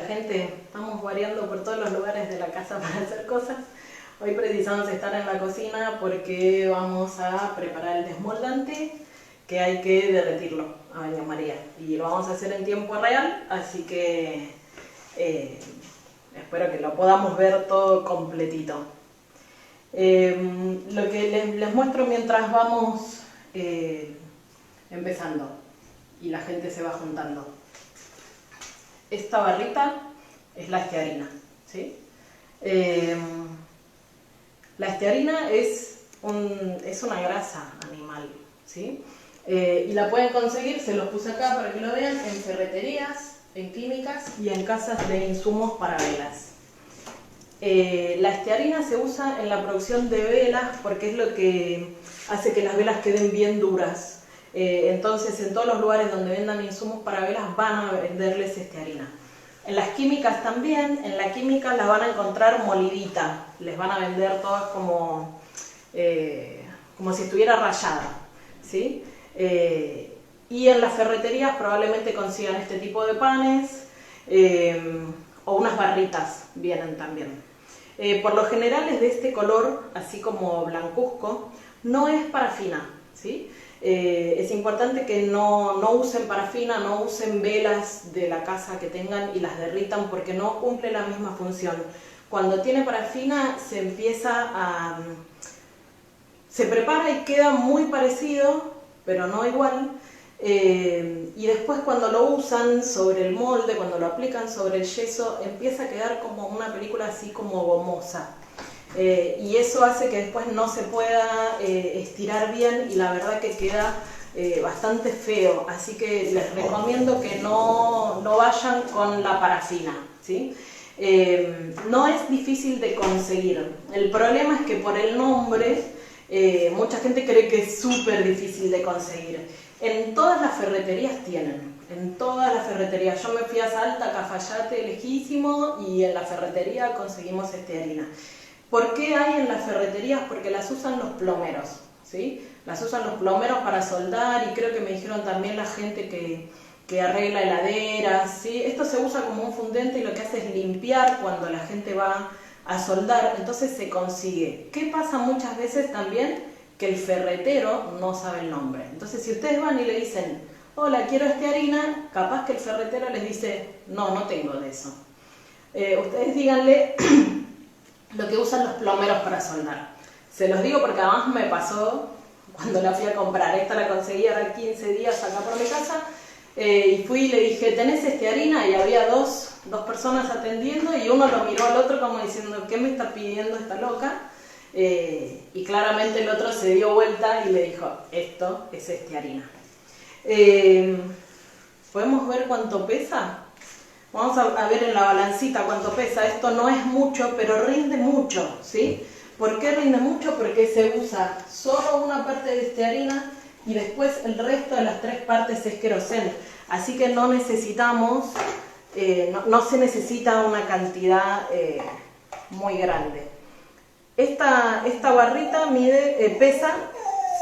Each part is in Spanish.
gente, estamos variando por todos los lugares de la casa para hacer cosas. Hoy precisamos estar en la cocina porque vamos a preparar el desmoldante que hay que derretirlo a baño María. Y lo vamos a hacer en tiempo real, así que espero que lo podamos ver todo completito. Lo que les muestro mientras vamos empezando y la gente se va juntando. Esta barrita es la estearina, ¿sí? La estearina es una grasa animal, ¿sí? Y la pueden conseguir, se los puse acá para que lo vean, en ferreterías, en químicas y en casas de insumos para velas. La estearina se usa en la producción de velas porque es lo que hace que las velas queden bien duras. Entonces en todos los lugares donde vendan insumos para velas van a venderles estearina. En las químicas también, en la química las van a encontrar molidita, les van a vender todas como si estuviera rayada, ¿sí? Y en las ferreterías probablemente consigan este tipo de panes o unas barritas vienen también. Por lo general es de este color, así como blancuzco, no es parafina, ¿sí? Es importante que no usen parafina, no usen velas de la casa que tengan y las derritan porque no cumple la misma función. Cuando tiene parafina se prepara y queda muy parecido, pero no igual. Y después cuando lo usan sobre el molde, cuando lo aplican sobre el yeso, empieza a quedar como una película así como gomosa. Y eso hace que después no se pueda estirar bien y la verdad que queda bastante feo, así que les recomiendo que no vayan con la parafina, ¿sí? No es difícil de conseguir, el problema es que por el nombre mucha gente cree que es súper difícil de conseguir. En todas las ferreterías tienen, en todas las ferreterías. Yo me fui a Salta, Cafayate, lejísimo, y en la ferretería conseguimos estearina. ¿Por qué hay en las ferreterías? Porque las usan los plomeros, ¿sí? Las usan los plomeros para soldar y creo que me dijeron también la gente que arregla heladeras, ¿sí? Esto se usa como un fundente y lo que hace es limpiar cuando la gente va a soldar, entonces se consigue. ¿Qué pasa muchas veces también? Que el ferretero no sabe el nombre. Entonces si ustedes van y le dicen, hola, quiero estearina, capaz que el ferretero les dice, no tengo de eso. Ustedes díganle lo que usan los plomeros para soldar. Se los digo porque además me pasó cuando la fui a comprar. Esta la conseguí ahora 15 días acá por mi casa. Y fui y le dije, ¿tenés estearina? Y había dos personas atendiendo y uno lo miró al otro como diciendo, ¿qué me está pidiendo esta loca? Y claramente el otro se dio vuelta y le dijo, esto es estearina. ¿Podemos ver cuánto pesa? Vamos a ver en la balancita cuánto pesa. Esto no es mucho, pero rinde mucho, ¿sí? ¿Por qué rinde mucho? Porque se usa solo una parte de estearina y después el resto de las 3 partes es queroseno. Así que no necesitamos, no se necesita una cantidad muy grande. Esta barrita pesa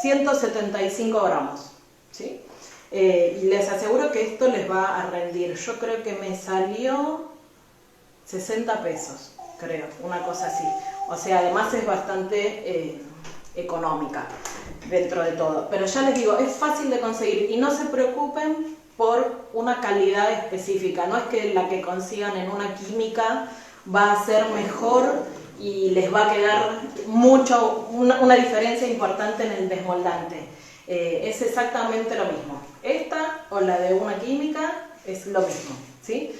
175 gramos, ¿sí? Y les aseguro que esto les va a rendir. Yo creo que me salió 60 pesos, creo, una cosa así. O sea, además es bastante económica dentro de todo. Pero ya les digo, es fácil de conseguir y no se preocupen por una calidad específica. No es que la que consigan en una química va a ser mejor y les va a quedar una diferencia importante en el desmoldante. Es exactamente lo mismo. Esta o la de una química es lo mismo, ¿sí?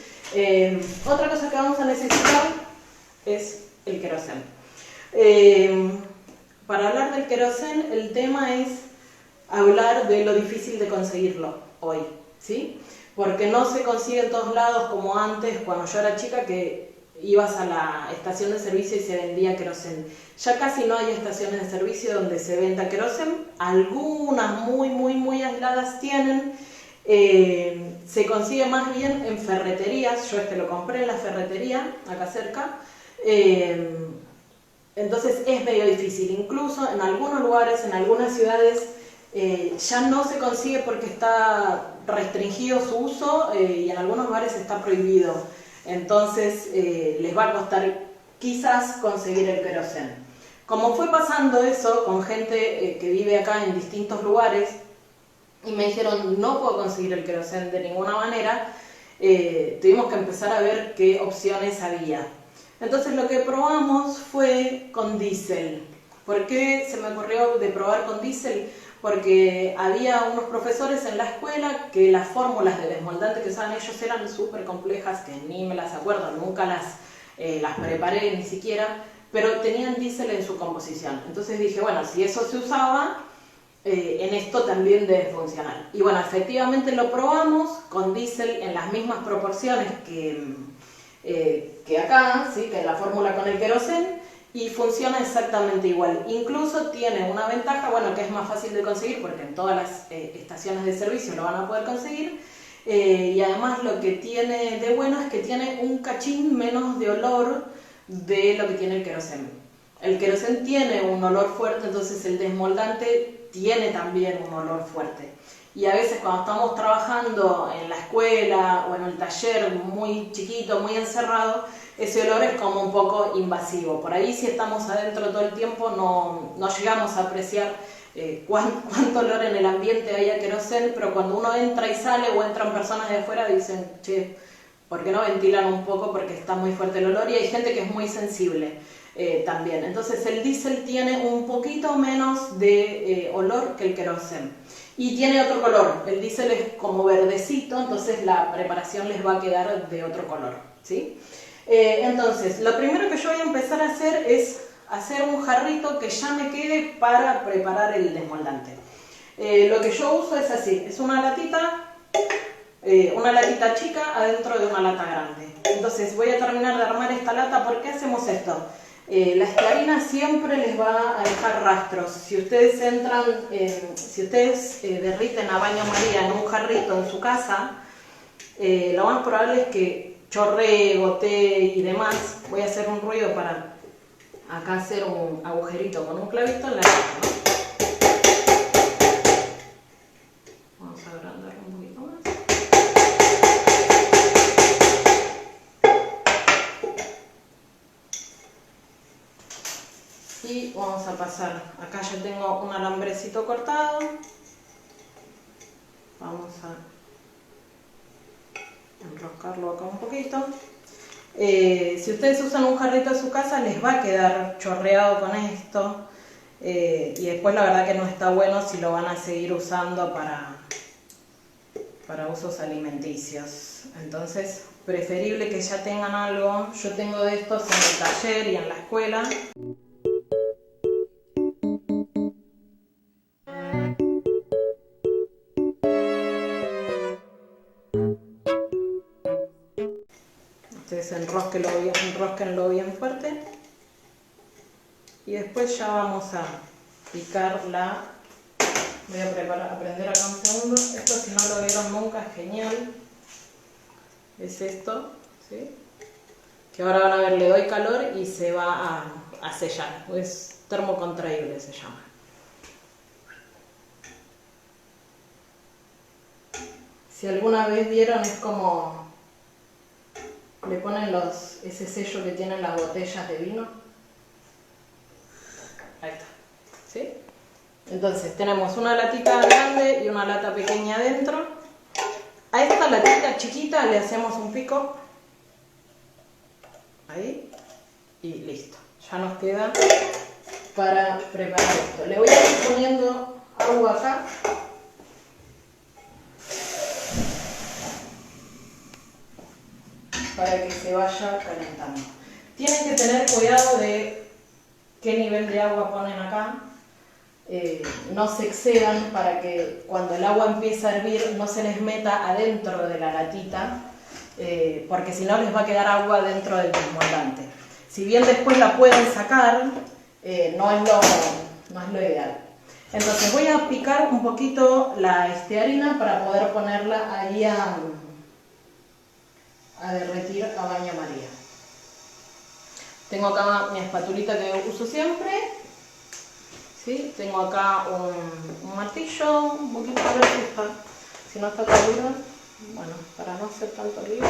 Otra cosa que vamos a necesitar es el queroseno. Para hablar del queroseno, el tema es hablar de lo difícil de conseguirlo hoy, ¿sí? Porque no se consigue en todos lados como antes, cuando yo era chica, que ibas a la estación de servicio y se vendía queroseno. Ya casi no hay estaciones de servicio donde se venda queroseno. Algunas muy aisladas tienen. Se consigue más bien en ferreterías. Yo lo compré en la ferretería, acá cerca. Entonces es medio difícil. Incluso en algunos lugares, en algunas ciudades, ya no se consigue porque está restringido su uso y en algunos lugares está prohibido. Entonces les va a costar quizás conseguir el queroseno. Como fue pasando eso con gente que vive acá en distintos lugares y me dijeron no puedo conseguir el queroseno de ninguna manera, tuvimos que empezar a ver qué opciones había. Entonces lo que probamos fue con diésel. ¿Por qué se me ocurrió de probar con diésel? Porque había unos profesores en la escuela que las fórmulas de desmoldante que usaban ellos eran súper complejas, que ni me las acuerdo, nunca las preparé ni siquiera, pero tenían diésel en su composición. Entonces dije, bueno, si eso se usaba, en esto también debe funcionar. Y bueno, efectivamente lo probamos con diésel en las mismas proporciones que acá, ¿sí? Que en la fórmula con el queroseno, y funciona exactamente igual. Incluso tiene una ventaja, bueno, que es más fácil de conseguir porque en todas las estaciones de servicio lo van a poder conseguir, y además lo que tiene de bueno es que tiene un cachín menos de olor de lo que tiene el queroseno. El queroseno tiene un olor fuerte, entonces el desmoldante tiene también un olor fuerte. Y a veces cuando estamos trabajando en la escuela o en el taller muy chiquito, muy encerrado, ese olor es como un poco invasivo. Por ahí si estamos adentro todo el tiempo no llegamos a apreciar cuánto olor en el ambiente hay a queroseno, pero cuando uno entra y sale o entran personas de afuera dicen, che, ¿por qué no ventilan un poco? Porque está muy fuerte el olor y hay gente que es muy sensible también. Entonces el diésel tiene un poquito menos de olor que el queroseno. Y tiene otro color, el diésel es como verdecito, entonces la preparación les va a quedar de otro color, ¿sí? Entonces, lo primero que yo voy a empezar a hacer es hacer un jarrito que ya me quede para preparar el desmoldante. Lo que yo uso es así, es una latita chica adentro de una lata grande. Entonces voy a terminar de armar esta lata. ¿Por qué hacemos esto? La estearina siempre les va a dejar rastros. Si ustedes derriten a baño María en un jarrito en su casa, lo más probable es que chorree, gotee y demás. Voy a hacer un ruido para acá hacer un agujerito con un clavito en la lata, ¿no? Vamos a agrandarlo un poquito más. Y vamos a pasar, acá ya tengo un alambrecito cortado, vamos a enroscarlo acá un poquito. Si ustedes usan un jarrito en su casa les va a quedar chorreado con esto, y después la verdad que no está bueno si lo van a seguir usando para usos alimenticios. Entonces preferible que ya tengan algo. Yo tengo de estos en el taller y en la escuela. Entonces enrosquenlo bien fuerte y después ya vamos a picar voy a aprender acá un segundo. Esto si no lo vieron nunca es genial. Es esto, ¿sí? Que ahora van a ver, le doy calor y se va a sellar. Es termocontraíble, se llama. Si alguna vez vieron, es como le ponen ese sello que tienen las botellas de vino. Ahí está, ¿sí? Entonces tenemos una latita grande y una lata pequeña adentro. A esta latita chiquita le hacemos un pico. Ahí. Y listo. Ya nos queda para preparar esto. Le voy a ir poniendo agua acá. Para que se vaya calentando. Tienen que tener cuidado de qué nivel de agua ponen acá. No se excedan para que cuando el agua empiece a hervir no se les meta adentro de la latita, porque si no les va a quedar agua dentro del desmoldante. Si bien después la pueden sacar, no es lo ideal. Entonces voy a picar un poquito la estearina para poder ponerla ahí a derretir a baño María. Tengo acá mi espatulita que uso siempre. ¿Sí? Tengo acá un martillo, un poquito, a ver si no está tan duro. Bueno, para no hacer tanto lío.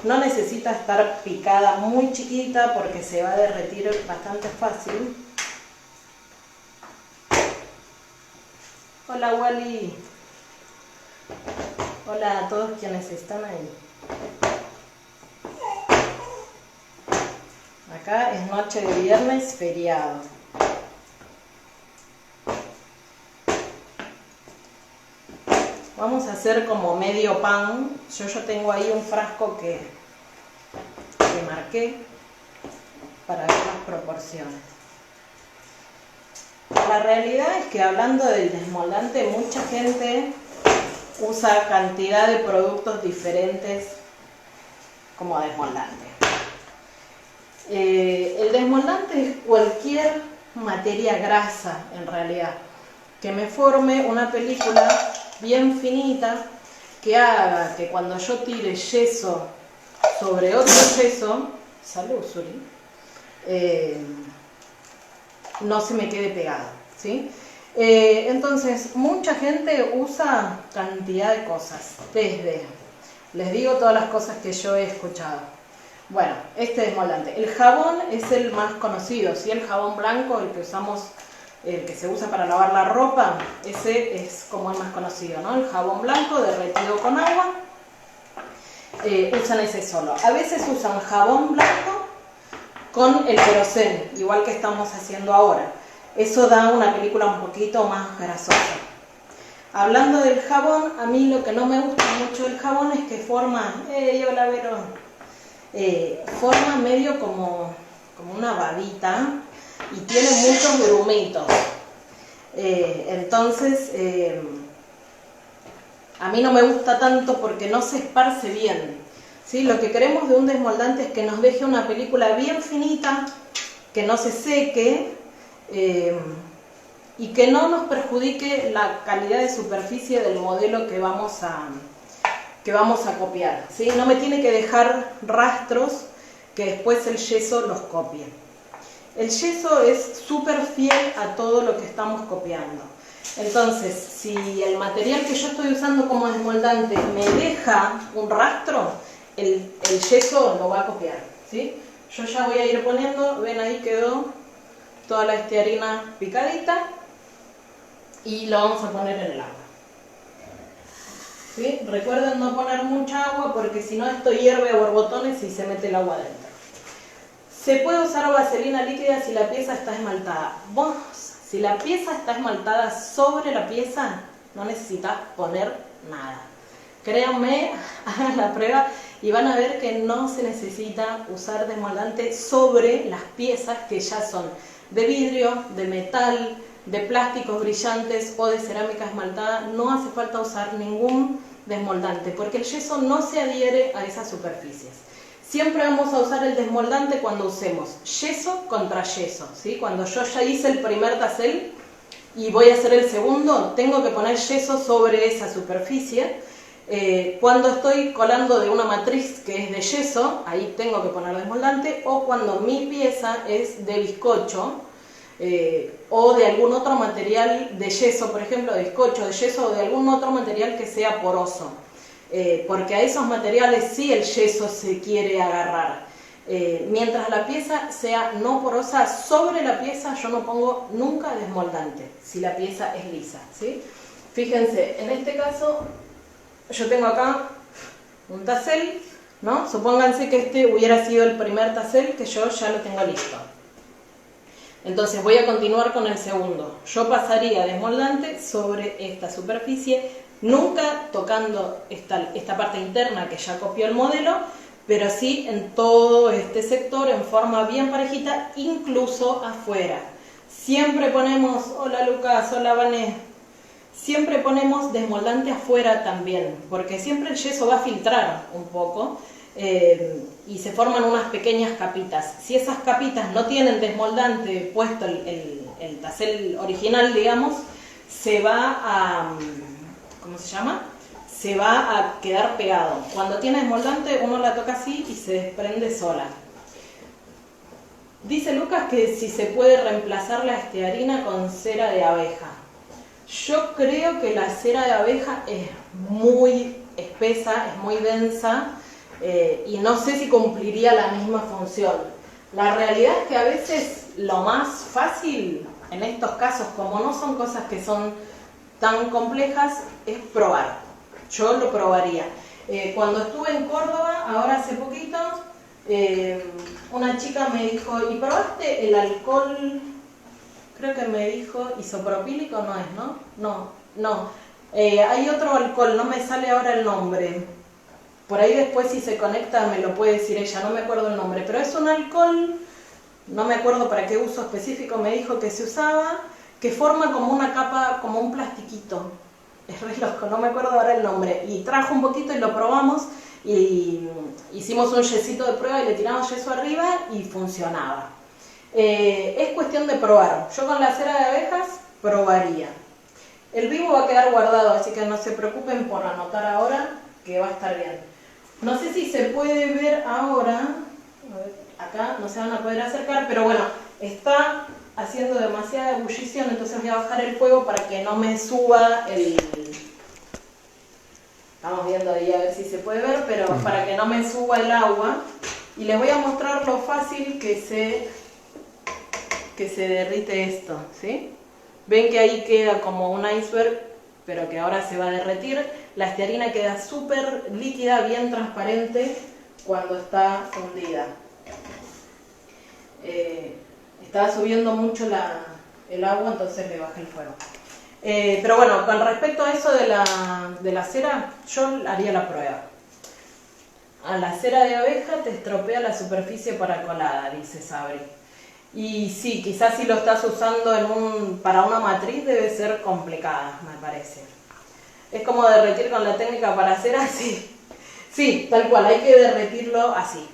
No necesita estar picada muy chiquita porque se va a derretir bastante fácil. Hola Wally. Hola a todos quienes están ahí. Acá es noche de viernes, feriado. Vamos a hacer como medio pan. Yo ya tengo ahí un frasco que marqué para ver las proporciones. La realidad es que hablando del desmoldante, mucha gente usa cantidad de productos diferentes como desmoldante. El desmoldante es cualquier materia grasa, en realidad, que me forme una película bien finita, que haga que cuando yo tire yeso sobre otro yeso, salud Suri, no se me quede pegado, ¿sí? Entonces, mucha gente usa cantidad de cosas, desde, les digo todas las cosas que yo he escuchado. Bueno, este desmoldante. El jabón es el más conocido, ¿sí? El jabón blanco, el que usamos, el que se usa para lavar la ropa, ese es como el más conocido, ¿no? El jabón blanco derretido con agua, usan ese solo. A veces usan jabón blanco con el queroseno, igual que estamos haciendo ahora. Eso da una película un poquito más grasosa. Hablando del jabón, a mí lo que no me gusta mucho del jabón es que forma, hola Vero, forma medio como una babita y tiene muchos grumitos. Entonces, a mí no me gusta tanto porque no se esparce bien, ¿sí? Lo que queremos de un desmoldante es que nos deje una película bien finita, que no se seque y que no nos perjudique la calidad de superficie del modelo que vamos a copiar, ¿sí? No me tiene que dejar rastros que después el yeso los copie. El yeso es súper fiel a todo lo que estamos copiando. Entonces, si el material que yo estoy usando como desmoldante me deja un rastro, el yeso lo va a copiar, ¿sí? Yo ya voy a ir poniendo, ven ahí quedó toda la estearina picadita y lo vamos a poner en el agua. ¿Sí? Recuerden no poner mucha agua porque si no esto hierve a borbotones y se mete el agua adentro. Se puede usar vaselina líquida si la pieza está esmaltada. Si la pieza está esmaltada sobre la pieza, no necesitas poner nada. Créanme, hagan la prueba y van a ver que no se necesita usar desmoldante sobre las piezas que ya son de vidrio, de metal, de plásticos brillantes o de cerámica esmaltada. No hace falta usar ningún desmoldante porque el yeso no se adhiere a esas superficies. Siempre vamos a usar el desmoldante cuando usemos yeso contra yeso, ¿sí? Cuando yo ya hice el primer tassel y voy a hacer el segundo, tengo que poner yeso sobre esa superficie. Cuando estoy colando de una matriz que es de yeso, ahí tengo que poner desmoldante, o cuando mi pieza es de bizcocho o de algún otro material de yeso, por ejemplo de bizcocho, de yeso o de algún otro material que sea poroso. Porque a esos materiales sí el yeso se quiere agarrar. Mientras la pieza sea no porosa, sobre la pieza yo no pongo nunca desmoldante, si la pieza es lisa, ¿sí? Fíjense, en este caso yo tengo acá un tassel, ¿no? Supónganse que este hubiera sido el primer tassel que yo ya lo tengo listo. Entonces voy a continuar con el segundo. Yo pasaría desmoldante sobre esta superficie, nunca tocando esta parte interna que ya copió el modelo, pero sí en todo este sector en forma bien parejita, incluso afuera. Siempre ponemos, hola Lucas, hola Vané, siempre ponemos desmoldante afuera también, porque siempre el yeso va a filtrar un poco y se forman unas pequeñas capitas. Si esas capitas no tienen desmoldante puesto el tassel original, digamos, se va a... ¿cómo se llama? Se va a quedar pegado. Cuando tiene desmoldante uno la toca así y se desprende sola. Dice Lucas que si se puede reemplazar la estearina con cera de abeja. Yo creo que la cera de abeja es muy espesa, es muy densa y no sé si cumpliría la misma función. La realidad es que a veces lo más fácil en estos casos, como no son cosas que son tan complejas, es probar. Yo lo probaría. Cuando estuve en Córdoba, ahora hace poquito, una chica me dijo, ¿y probaste el alcohol? Creo que me dijo isopropílico, no es, ¿no? No. Hay otro alcohol, no me sale ahora el nombre. Por ahí después si se conecta me lo puede decir ella, no me acuerdo el nombre. Pero es un alcohol, no me acuerdo para qué uso específico me dijo que se usaba, que forma como una capa, como un plastiquito. Es re loco, no me acuerdo ahora el nombre. Y trajo un poquito y lo probamos y hicimos un yesito de prueba y le tiramos yeso arriba y funcionaba. Es cuestión de probar. Yo con la cera de abejas probaría. El vivo va a quedar guardado, así que no se preocupen por anotar ahora, que va a estar bien. No sé si se puede ver ahora, a ver, acá no se van a poder acercar, pero bueno, está haciendo demasiada ebullición, entonces voy a bajar el fuego para que no me suba el... Estamos viendo ahí a ver si se puede ver, pero para que no me suba el agua. Y les voy a mostrar lo fácil que se derrite esto, ¿sí? Ven que ahí queda como un iceberg, pero que ahora se va a derretir. La estearina queda súper líquida, bien transparente cuando está fundida. Estaba subiendo mucho el agua, entonces le bajé el fuego. Pero bueno, con respecto a eso de la cera, yo haría la prueba. A la cera de abeja te estropea la superficie paracolada, dice Sabri. Y sí, quizás si lo estás usando para una matriz debe ser complicada, me parece. Es como derretir con la técnica para cera, sí. Sí, tal cual, hay que derretirlo así.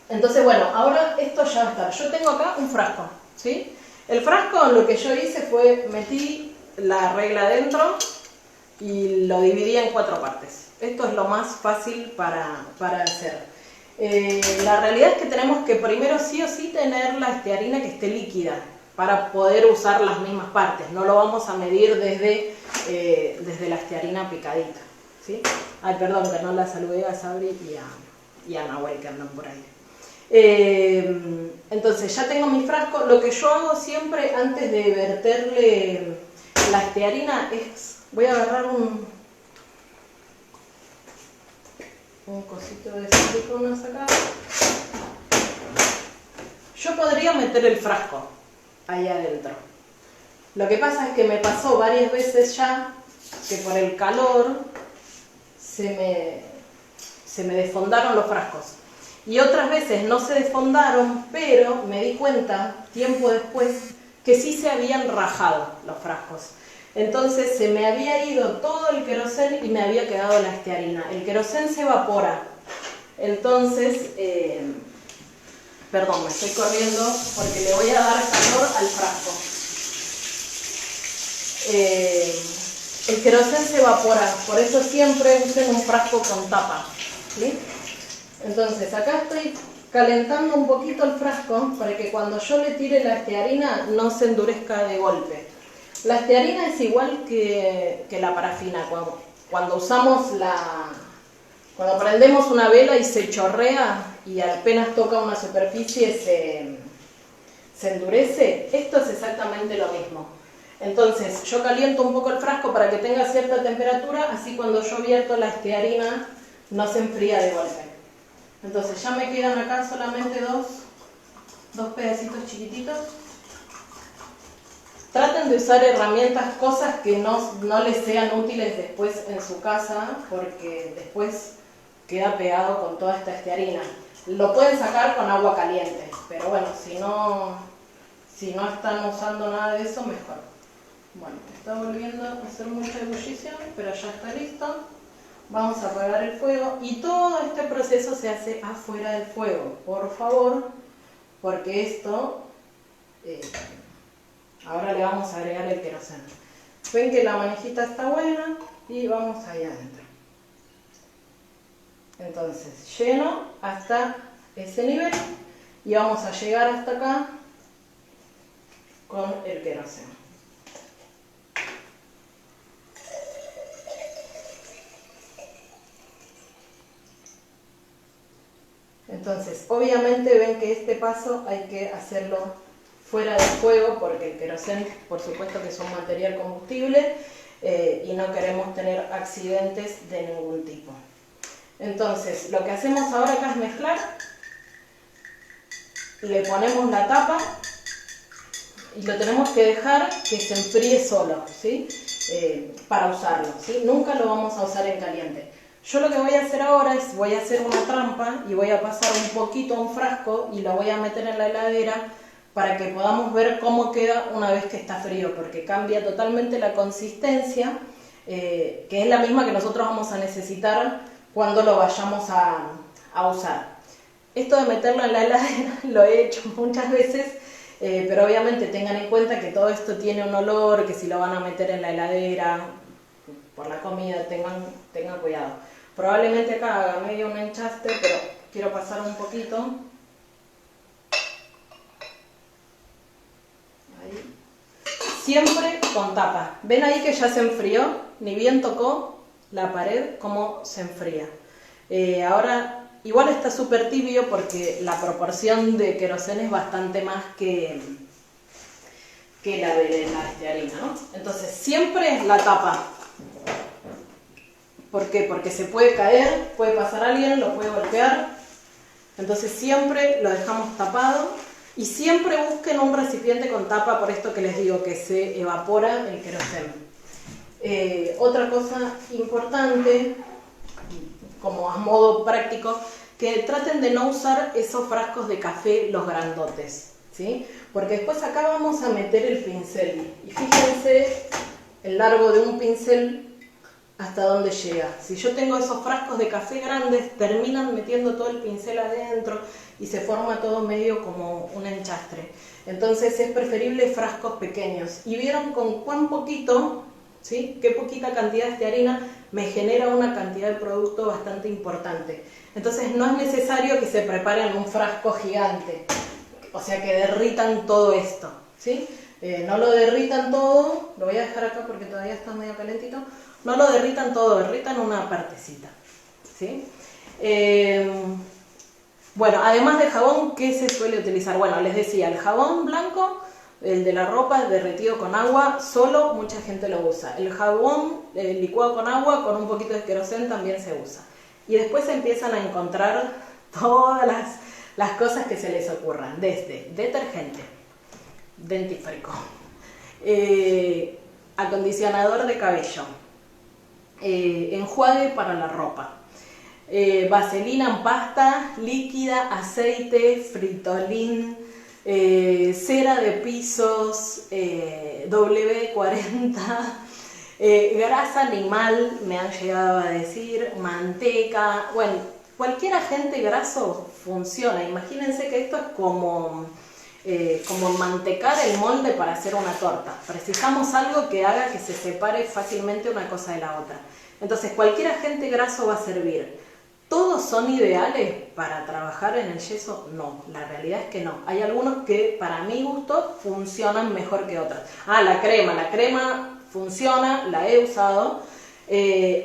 Entonces, bueno, ahora esto ya va a estar. Yo tengo acá un frasco, ¿sí? El frasco, lo que yo hice fue, metí la regla adentro y lo dividí en 4 partes. Esto es lo más fácil para hacer. La realidad es que tenemos que primero sí o sí tener la estearina que esté líquida para poder usar las mismas partes. No lo vamos a medir desde la estearina picadita, ¿sí? Ay, perdón, que no la saludé a Sabri y a Nahuel que andan por ahí. Entonces ya tengo mi frasco. Lo que yo hago siempre antes de verterle la estearina es, voy a agarrar un cosito de silicona acá. Yo podría meter el frasco ahí adentro. Lo que pasa es que me pasó varias veces ya que por el calor se me desfondaron los frascos. Y otras veces no se desfondaron, pero me di cuenta tiempo después que sí se habían rajado los frascos. Entonces se me había ido todo el querosén y me había quedado la estearina. El querosén se evapora. Entonces, perdón, me estoy corriendo porque le voy a dar calor al frasco. El querosén se evapora, por eso siempre usen un frasco con tapa, ¿sí? Entonces acá estoy calentando un poquito el frasco para que cuando yo le tire la estearina no se endurezca de golpe. La estearina es igual que la parafina. Cuando cuando prendemos una vela y se chorrea y apenas toca una superficie se endurece, esto es exactamente lo mismo. Entonces yo caliento un poco el frasco para que tenga cierta temperatura, así cuando yo vierto la estearina no se enfría de golpe. Entonces ya me quedan acá solamente dos pedacitos chiquititos. Traten de usar herramientas, cosas que no les sean útiles después en su casa, porque después queda pegado con toda esta estearina. Lo pueden sacar con agua caliente, pero bueno, si no están usando nada de eso, mejor. Bueno, está volviendo a hacer mucha ebullición, pero ya está listo. Vamos a apagar el fuego y todo este proceso se hace afuera del fuego, por favor, porque esto... ahora le vamos a agregar el queroseno. Ven que la manijita está buena y vamos ahí adentro. Entonces lleno hasta ese nivel y vamos a llegar hasta acá con el queroseno. Entonces, obviamente ven que este paso hay que hacerlo fuera del fuego porque el queroseno, por supuesto que es un material combustible y no queremos tener accidentes de ningún tipo. Entonces, lo que hacemos ahora acá es mezclar, le ponemos la tapa y lo tenemos que dejar que se enfríe solo, ¿sí? Para usarlo, ¿sí? Nunca lo vamos a usar en caliente. Yo lo que voy a hacer ahora es, voy a hacer una trampa y voy a pasar un poquito a un frasco y lo voy a meter en la heladera para que podamos ver cómo queda una vez que está frío, porque cambia totalmente la consistencia, que es la misma que nosotros vamos a necesitar cuando lo vayamos a usar. Esto de meterlo en la heladera lo he hecho muchas veces, pero obviamente tengan en cuenta que todo esto tiene un olor, que si lo van a meter en la heladera por la comida, tengan cuidado. Probablemente acá haga medio un enchaste, pero quiero pasar un poquito. Ahí. Siempre con tapa. ¿Ven ahí que ya se enfrió? Ni bien tocó la pared, cómo se enfría. Ahora, igual está súper tibio porque la proporción de queroseno es bastante más que la de la harina, ¿no? Entonces, siempre la tapa. ¿Por qué? Porque se puede caer, puede pasar alguien, lo puede golpear. Entonces siempre lo dejamos tapado y siempre busquen un recipiente con tapa, por esto que les digo que se evapora el queroseno. Otra cosa importante, como a modo práctico, que traten de no usar esos frascos de café, los grandotes, ¿sí? Porque después acá vamos a meter el pincel y fíjense el largo de un pincel hasta dónde llega. Si yo tengo esos frascos de café grandes, terminan metiendo todo el pincel adentro y se forma todo medio como un enchastre. Entonces es preferible frascos pequeños. Y vieron con cuán poquito, ¿sí? Qué poquita cantidad de harina me genera una cantidad de producto bastante importante. Entonces no es necesario que se preparen un frasco gigante, o sea que derritan todo esto, ¿sí? No lo derritan todo, lo voy a dejar acá porque todavía está medio calentito. No lo derritan todo, derritan una partecita, ¿sí? Bueno, además de jabón, ¿qué se suele utilizar? Bueno, les decía, el jabón blanco, el de la ropa derretido con agua, solo mucha gente lo usa. El jabón licuado con agua, con un poquito de queroseno también se usa. Y después empiezan a encontrar todas las cosas que se les ocurran, desde detergente, dentífrico, acondicionador de cabello, enjuague para la ropa, vaselina en pasta, líquida, aceite, fritolín, cera de pisos, W40, grasa animal, me han llegado a decir, manteca, bueno, cualquier agente graso funciona. Imagínense que esto es como mantecar el molde para hacer una torta. Precisamos algo que haga que se separe fácilmente una cosa de la otra. Entonces cualquier agente graso va a servir. ¿Todos son ideales para trabajar en el yeso? No, la realidad es que no. Hay algunos que para mi gusto funcionan mejor que otros. La crema funciona, la he usado.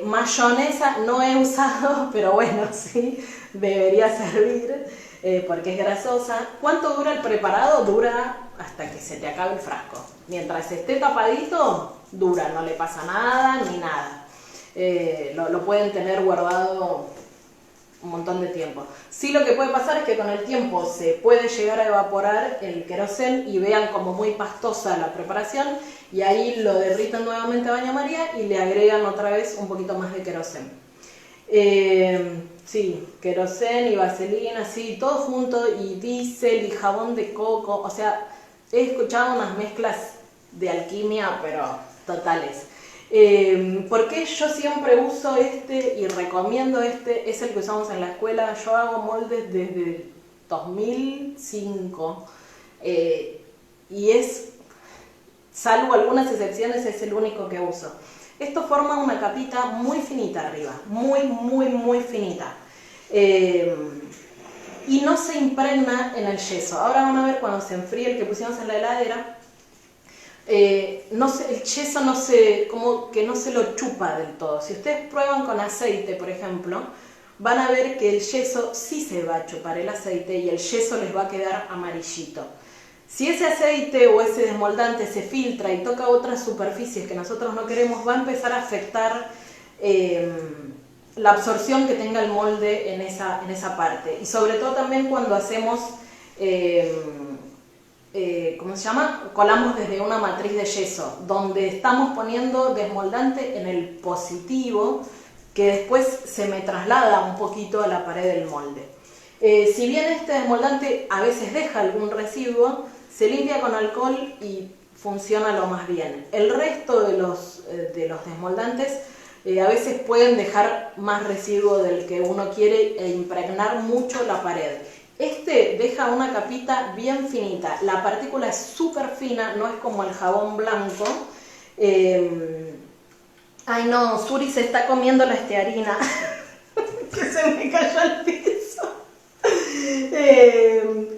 Mayonesa no he usado, pero bueno, sí, debería servir. Porque es grasosa. ¿Cuánto dura el preparado? Dura hasta que se te acabe el frasco. Mientras esté tapadito, dura, no le pasa nada ni nada. Lo pueden tener guardado un montón de tiempo. Sí, lo que puede pasar es que con el tiempo se puede llegar a evaporar el queroseno y vean como muy pastosa la preparación y ahí lo derritan nuevamente a baño María y le agregan otra vez un poquito más de queroseno. Sí, queroseno y vaselina, sí, todo junto, y diésel y jabón de coco, o sea, he escuchado unas mezclas de alquimia, pero totales. ¿Por qué yo siempre uso este y recomiendo este? Es el que usamos en la escuela. Yo hago moldes desde 2005 y es, salvo algunas excepciones, es el único que uso. Esto forma una capita muy finita arriba, muy finita. Y no se impregna en el yeso. Ahora van a ver cuando se enfríe el que pusimos en la heladera, el yeso como que no se lo chupa del todo. Si ustedes prueban con aceite, por ejemplo, van a ver que el yeso sí se va a chupar el aceite y el yeso les va a quedar amarillito. Si ese aceite o ese desmoldante se filtra y toca otras superficies que nosotros no queremos, va a empezar a afectar la absorción que tenga el molde en esa parte. Y sobre todo también cuando hacemos, ¿cómo se llama? Colamos desde una matriz de yeso, donde estamos poniendo desmoldante en el positivo, que después se me traslada un poquito a la pared del molde. Si bien este desmoldante a veces deja algún residuo, se limpia con alcohol y funciona lo más bien. El resto de los desmoldantes a veces pueden dejar más residuo del que uno quiere e impregnar mucho la pared. Este deja una capita bien finita, la partícula es súper fina, no es como el jabón blanco. Ay no, Suri se está comiendo la estearina, que se me cayó al piso.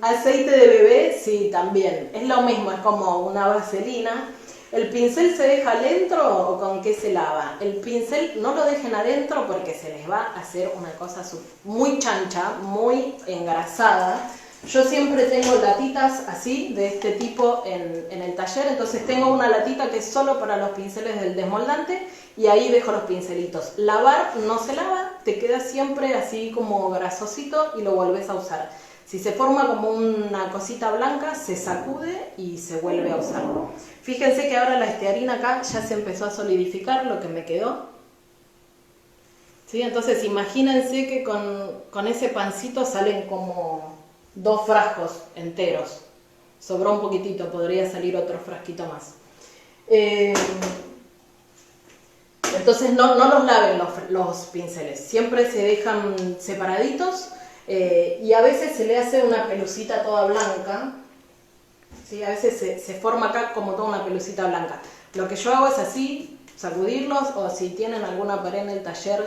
Aceite de bebé, sí, también, es lo mismo, es como una vaselina. ¿El pincel se deja adentro o con qué se lava? El pincel no lo dejen adentro porque se les va a hacer una cosa muy chancha, muy engrasada. Yo siempre tengo latitas así, de este tipo en el taller, entonces tengo una latita que es solo para los pinceles del desmoldante y ahí dejo los pincelitos. Lavar no se lava, te queda siempre así como grasosito y lo volvés a usar. Si se forma como una cosita blanca, se sacude y se vuelve a usar. Fíjense que ahora la estearina acá ya se empezó a solidificar lo que me quedó. ¿Sí? Entonces imagínense que con ese pancito salen como 2 frascos enteros. Sobró un poquitito, podría salir otro frasquito más. Entonces no los laven los pinceles, siempre se dejan separaditos. Y a veces se le hace una pelucita toda blanca, ¿sí? A veces se forma acá como toda una pelucita blanca. Lo que yo hago es así, sacudirlos, o si tienen alguna pared en el taller,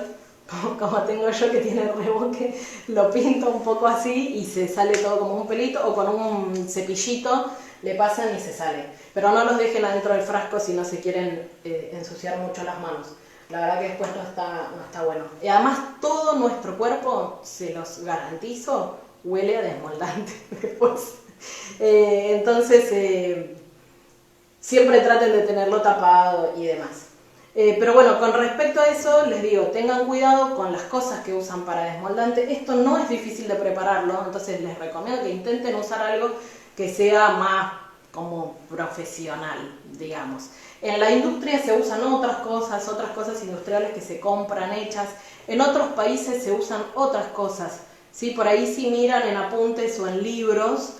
como tengo yo que tiene reboque, lo pinto un poco así y se sale todo como un pelito, o con un cepillito le pasan y se sale. Pero no los dejen adentro del frasco si no se quieren ensuciar mucho las manos. La verdad que después no está bueno. Y además todo nuestro cuerpo, se los garantizo, huele a desmoldante después. Entonces, siempre traten de tenerlo tapado y demás. Pero bueno, con respecto a eso, les digo, tengan cuidado con las cosas que usan para desmoldante. Esto no es difícil de prepararlo, entonces les recomiendo que intenten usar algo que sea más como profesional, digamos. En la industria se usan otras cosas industriales que se compran hechas. En otros países se usan otras cosas, ¿sí? Por ahí si miran en apuntes o en libros,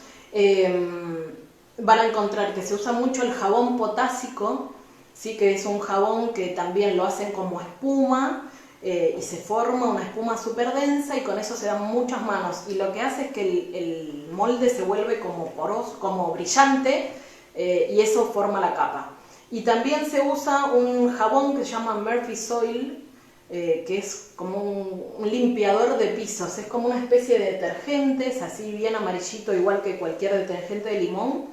van a encontrar que se usa mucho el jabón potásico, ¿sí? Que es un jabón que también lo hacen como espuma, y se forma una espuma súper densa y con eso se dan muchas manos. Y lo que hace es que el molde se vuelve como poroso, como brillante, y eso forma la capa. Y también se usa un jabón que se llama Murphy Soil, que es como un limpiador de pisos, es como una especie de detergente, es así bien amarillito, igual que cualquier detergente de limón,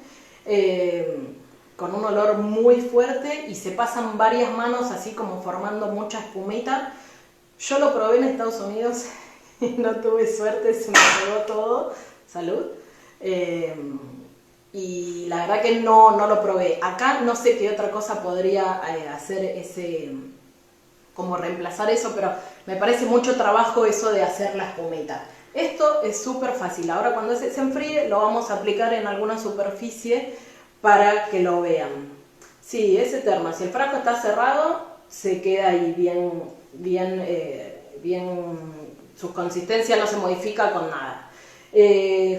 con un olor muy fuerte y se pasan varias manos así como formando mucha espumita. Yo lo probé en Estados Unidos y no tuve suerte, se me pegó todo, salud. Y la verdad que no lo probé. Acá no sé qué otra cosa podría hacer como reemplazar eso, pero me parece mucho trabajo eso de hacer la espumita. Esto es súper fácil. Ahora cuando se enfríe lo vamos a aplicar en alguna superficie para que lo vean. Sí, es eterno. Si el frasco está cerrado, se queda ahí bien, su consistencia no se modifica con nada.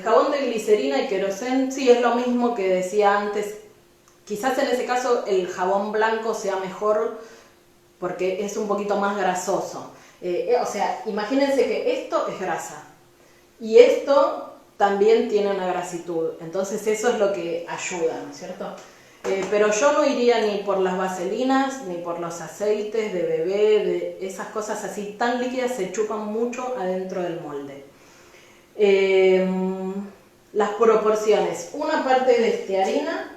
Jabón de glicerina y querosén, sí, es lo mismo que decía antes. Quizás en ese caso el jabón blanco sea mejor porque es un poquito más grasoso. O sea, imagínense que esto es grasa y esto también tiene una grasitud, entonces eso es lo que ayuda, ¿no es cierto? Pero yo no iría ni por las vaselinas, ni por los aceites de bebé, de esas cosas así tan líquidas, se chupan mucho adentro del molde. Las proporciones, una parte de estearina,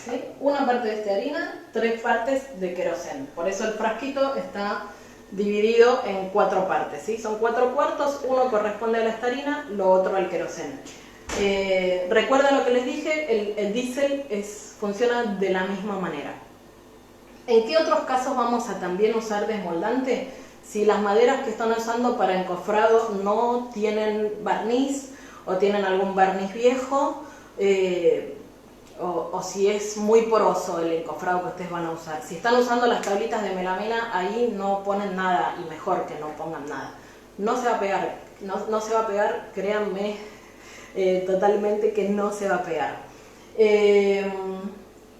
¿sí? Una parte de estearina, 3 partes de queroseno. Por eso el frasquito está dividido en 4 partes, ¿sí? Son 4 cuartos, uno corresponde a la estarina, lo otro al queroseno. Recuerden lo que les dije, el diésel funciona de la misma manera. ¿En qué otros casos vamos a también usar desmoldante? Si las maderas que están usando para encofrado no tienen barniz o tienen algún barniz viejo, o si es muy poroso el encofrado que ustedes van a usar. Si están usando las tablitas de melamina, ahí no ponen nada, y mejor que no pongan nada. No se va a pegar, no se va a pegar, créanme, totalmente que no se va a pegar.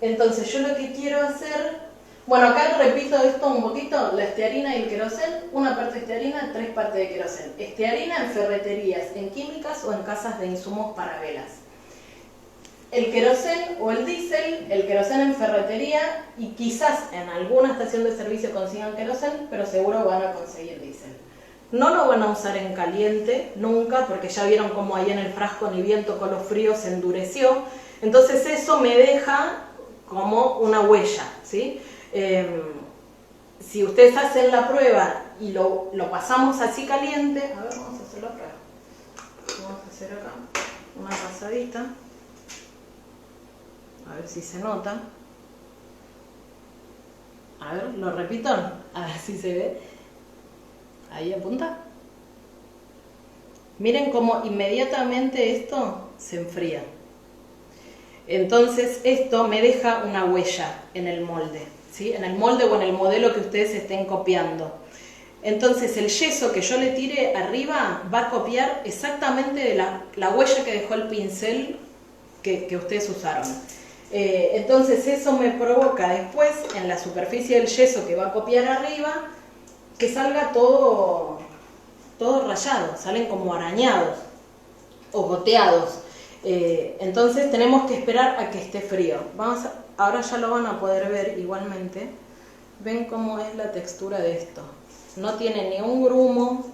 Entonces yo lo que quiero hacer, bueno, acá repito esto un poquito, la estearina y el queroseno, una parte de estearina, 3 partes de queroseno. Estearina en ferreterías, en químicas o en casas de insumos para velas. El queroseno o el diésel, el queroseno en ferretería, y quizás en alguna estación de servicio consigan queroseno, pero seguro van a conseguir diésel. No lo van a usar en caliente, nunca, porque ya vieron cómo ahí en el frasco ni bien tocó lo frío, se endureció. Entonces eso me deja como una huella, ¿sí? Si ustedes hacen la prueba y lo pasamos así caliente, a ver, vamos a hacer la prueba. Vamos a hacer acá una pasadita. A ver si se nota. A ver, lo repito, a ver si se ve. Ahí apunta. Miren cómo inmediatamente esto se enfría. Entonces esto me deja una huella en el molde, ¿sí? En el molde o en el modelo que ustedes estén copiando. Entonces el yeso que yo le tire arriba va a copiar exactamente la huella que dejó el pincel que ustedes usaron. Entonces eso me provoca después en la superficie del yeso que va a copiar arriba que salga todo rayado, salen como arañados o goteados. Entonces tenemos que esperar a que esté frío. Ahora ya lo van a poder ver igualmente. Ven cómo es la textura de esto. No tiene ni un grumo,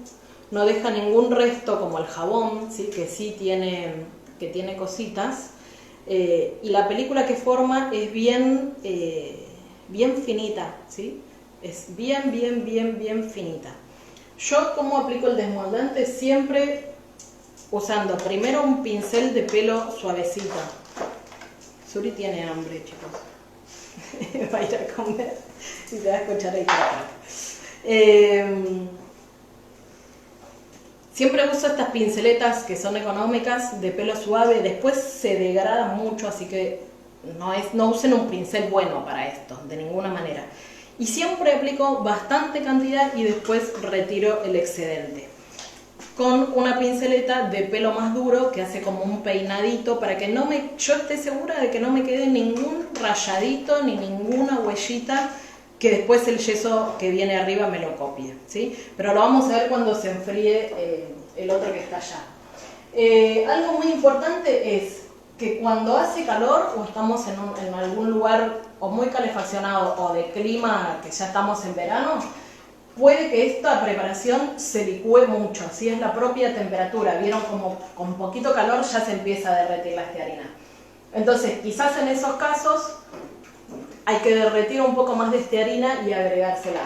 no deja ningún resto como el jabón, ¿sí? Que sí tiene cositas. Y la película que forma es bien finita, ¿sí? Es bien finita. Yo, ¿cómo aplico el desmoldante? Siempre usando primero un pincel de pelo suavecito. Suri tiene hambre, chicos. Va a ir a comer y se va a escuchar ahí tratar. Siempre uso estas pinceletas que son económicas, de pelo suave. Después se degrada mucho, así que no usen un pincel bueno para esto, de ninguna manera. Y siempre aplico bastante cantidad y después retiro el excedente. Con una pinceleta de pelo más duro que hace como un peinadito para que yo esté segura de que no me quede ningún rayadito ni ninguna huellita que después el yeso que viene arriba me lo copie, ¿sí? Pero lo vamos a ver cuando se enfríe el otro que está allá. Algo muy importante es que cuando hace calor o estamos en algún lugar o muy calefaccionado o de clima que ya estamos en verano, puede que esta preparación se licúe mucho, ¿sí? Es la propia temperatura. Vieron como con poquito calor ya se empieza a derretir la estearina. Entonces quizás en esos casos hay que derretir un poco más de estearina y agregársela.